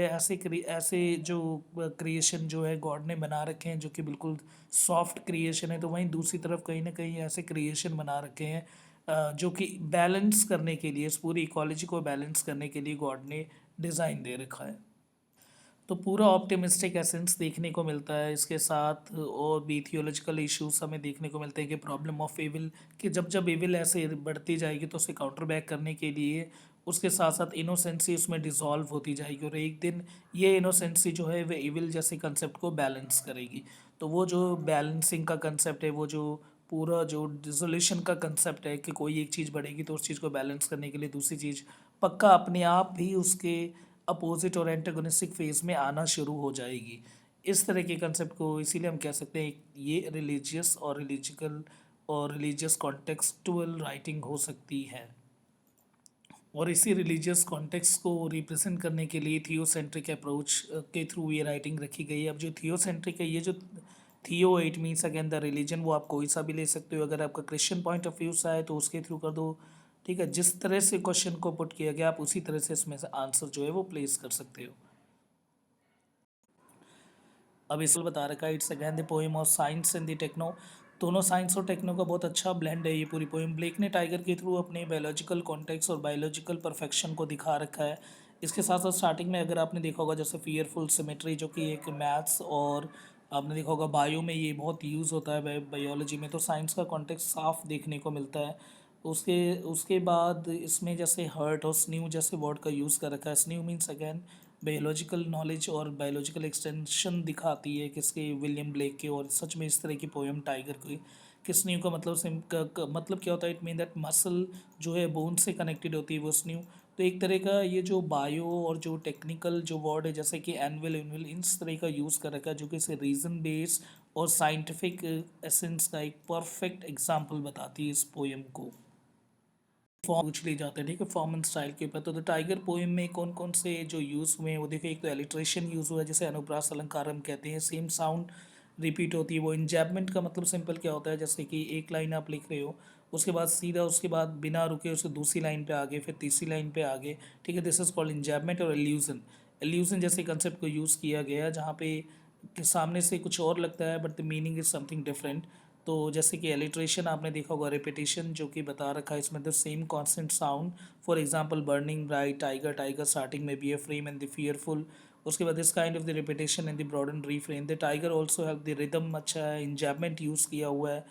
ऐसे जो क्रिएशन जो है गॉड ने बना रखे हैं जो कि बिल्कुल सॉफ्ट क्रिएशन है, तो वहीं दूसरी तरफ कहीं ना कहीं ऐसे क्रिएशन बना रखे हैं जो कि बैलेंस करने के लिए, इस पूरी इकोलॉजी को बैलेंस करने के लिए गॉड ने डिज़ाइन दे रखा है। तो पूरा ऑप्टिमिस्टिक एसेंस देखने को मिलता है इसके साथ। और भी थियोलॉजिकल इश्यूज हमें देखने को मिलते हैं कि प्रॉब्लम ऑफ एविल, कि जब जब एविल ऐसे बढ़ती जाएगी तो उसे काउंटर बैक करने के लिए उसके साथ साथ इनोसेंसी उसमें डिसॉल्व होती जाएगी, और एक दिन ये इनोसेंसी जो है वह एविल जैसे कंसेप्ट को बैलेंस करेगी। तो वो जो बैलेंसिंग का कंसेप्ट है, वो जो पूरा जो डिसोल्यूशन का कंसेप्ट है कि कोई एक चीज़ बढ़ेगी तो उस चीज़ को बैलेंस करने के लिए दूसरी चीज़ पक्का अपने आप भी उसके अपोजिट और एंटागोनिस्टिक फेज में आना शुरू हो जाएगी। इस तरह के कंसेप्ट को इसीलिए हम कह सकते हैं ये रिलीजियस और रिलीजियस कॉन्टेक्सटुअल राइटिंग हो सकती है। और इसी रिलीजियस कॉन्टेक्स्ट को रिप्रेजेंट करने के लिए थियोसेंट्रिक अप्रोच के थ्रू ये राइटिंग रखी गई है। अब जो थियोसेंट्रिक है, ये जो थियो it means again the religion, वो आप कोई सा भी ले सकते हो। अगर आपका क्रिश्चियन पॉइंट ऑफ व्यू से आए तो उसके थ्रू कर दो। ठीक है, जिस तरह से क्वेश्चन को पुट किया गया आप उसी तरह से इसमें से आंसर जो है वो प्लेस कर सकते हो। अब इस बता रखा है it's again the poem of science and the techno. दोनों साइंस और टेक्नो का बहुत अच्छा ब्लेंड है ये पूरी पोएम। ब्लेक ने टाइगर के थ्रू अपने बायोलॉजिकल कॉन्टेक्स्ट और बायोलॉजिकल परफेक्शन को दिखा रखा है। इसके साथ साथ स्टार्टिंग में अगर आपने देखा होगा जैसे फियरफुल सिमेट्री, जो कि एक मैथ्स और आपने देखा होगा बायो में ये बहुत यूज़ होता है बायोलॉजी में, तो साइंस का कॉन्टेक्स्ट साफ देखने को मिलता है। उसके उसके बाद इसमें जैसे हर्ट और स्न्यू जैसे वर्ड का यूज़ कर रखा है। स्न्यू मीन्स अगेन बायोलॉजिकल नॉलेज और बायोलॉजिकल एक्सटेंशन दिखाती है किसके, विलियम ब्लेक के। और सच में इस तरह की पोएम टाइगर की किस न्यू का मतलब मतलब क्या होता है, इट मीन दैट मसल जो है बोन से कनेक्टेड होती है वो स्न्यू। तो एक तरह का ये जो बायो और जो टेक्निकल जो वर्ड है जैसे कि एनविल इनविल इस तरह का यूज़ कर रखा है, जो कि इसे रीज़न बेस्ड और साइंटिफिक एसेंस का एक परफेक्ट एग्जाम्पल बताती है इस पोएम को। फॉर्म पूछ ली जाते हैं, ठीक है, फॉर्म एंड स्टाइल के ऊपर। तो द टाइगर पोएम में कौन कौन से जो यूज़ हुए हैं वो देखो। एक तो एलिट्रेशन यूज़ हुआ है जिसे अनुप्रास अलंकार हम कहते हैं। सेम साउंड रिपीट होती है। वो इंजैबमेंट का मतलब सिंपल क्या होता है, जैसे कि एक लाइन आप लिख रहे हो, उसके बाद सीधा उसके बाद बिना रुके उसके दूसरी लाइन पे आगे, फिर तीसरी लाइन पे आगे। ठीक है, दिस इज कॉल्ड इंजैबमेंट। और एल्यूजन, एल्यूजन जैसे कंसेप्ट को यूज़ किया गया जहाँ पे कि सामने से कुछ और लगता है but the meaning is something different. तो जैसे कि एलिट्रेशन आपने देखा होगा, रिपीटेशन जो कि बता रखा है इसमें the same constant sound. For example burning bright, tiger tiger starting में be a frame and the fearful. उसके बाद this kind of the repetition in the broad and refrain. The tiger also have the rhythm अच्छा है, इंजैबमेंट use किया हुआ है।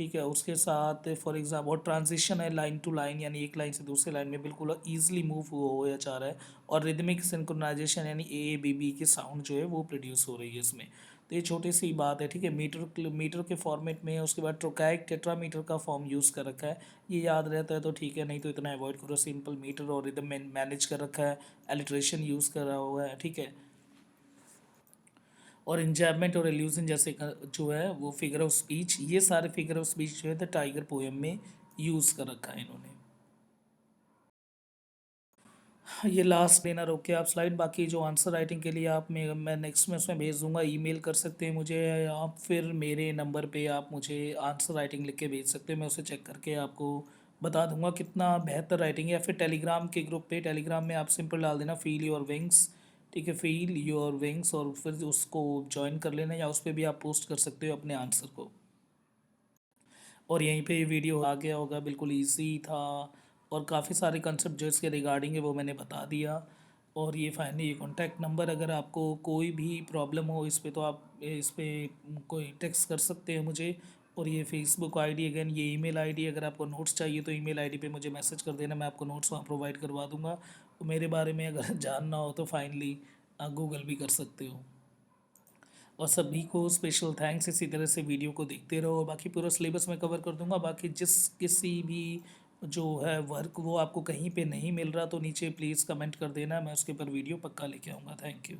ठीक है। उसके साथ फॉर एग्जाम्पल और ट्रांजिशन है लाइन टू लाइन, यानी एक लाइन से दूसरे लाइन में बिल्कुल ईजिली मूव हो जा रहा है। और रिदमिक सिंक्रोनाइजेशन यानी ए बी बी की साउंड जो है वो प्रोड्यूस हो रही है इसमें। तो ये छोटी सी बात है, ठीक है। मीटर के फॉर्मेट में है। उसके बाद ट्रोकाइक टेट्रामीटर का फॉर्म यूज़ कर रखा है, ये याद रहता है तो ठीक है, नहीं तो इतना अवॉइड करो। सिंपल मीटर और रिदम मैनेज कर रखा है, एलिट्रेशन यूज़ करा हुआ है, ठीक है। और इंजैबमेंट और एल्यूजन जैसे जो है वो फिगर ऑफ स्पीच, ये सारे फिगर ऑफ स्पीच जो है द टाइगर पोएम में यूज़ कर रखा है इन्होंने। ये लास्ट लेना रोके आप स्लाइड, बाकी जो आंसर राइटिंग के लिए आप मैं नेक्स्ट में उसमें भेज दूंगा। ईमेल कर सकते हैं मुझे, आप फिर मेरे नंबर पे आप मुझे आंसर राइटिंग लिख के भेज सकते हैं, मैं उसे चेक करके आपको बता दूंगा कितना बेहतर राइटिंग है। या फिर टेलीग्राम के ग्रुप पे, टेलीग्राम में आप सिंपल डाल देना फील योर विंग्स, ठीक है, फील योर विंग्स, और फिर उसको ज्वाइन कर लेना, या उस पर भी आप पोस्ट कर सकते हो अपने आंसर को। और यहीं पे ये वीडियो आ गया होगा, बिल्कुल इजी था। और काफ़ी सारे कंसेप्ट जो इसके रिगार्डिंग है वो मैंने बता दिया। और ये फाइनली ये कॉन्टैक्ट नंबर, अगर आपको कोई भी प्रॉब्लम हो इस पे तो आप इस पे कोई टेक्स्ट कर सकते हैं मुझे। और ये फेसबुक आईडी, अगेन ये ईमेल आईडी, अगर आपको नोट्स चाहिए तो ईमेल आईडी पे मुझे मैसेज कर देना, मैं आपको नोट्स वहाँ प्रोवाइड करवा दूँगा। और मेरे बारे में अगर जानना हो तो फाइनली गूगल भी कर सकते हो। और सभी को स्पेशल थैंक्स, इसी तरह से वीडियो को देखते रहो। और बाकी पूरा सिलेबस मैं कवर कर दूंगा। बाकी जिस किसी भी जो है वर्क वो आपको कहीं पे नहीं मिल रहा तो नीचे प्लीज़ कमेंट कर देना, मैं उसके ऊपर वीडियो पक्का लेके आऊँगा। Thank you.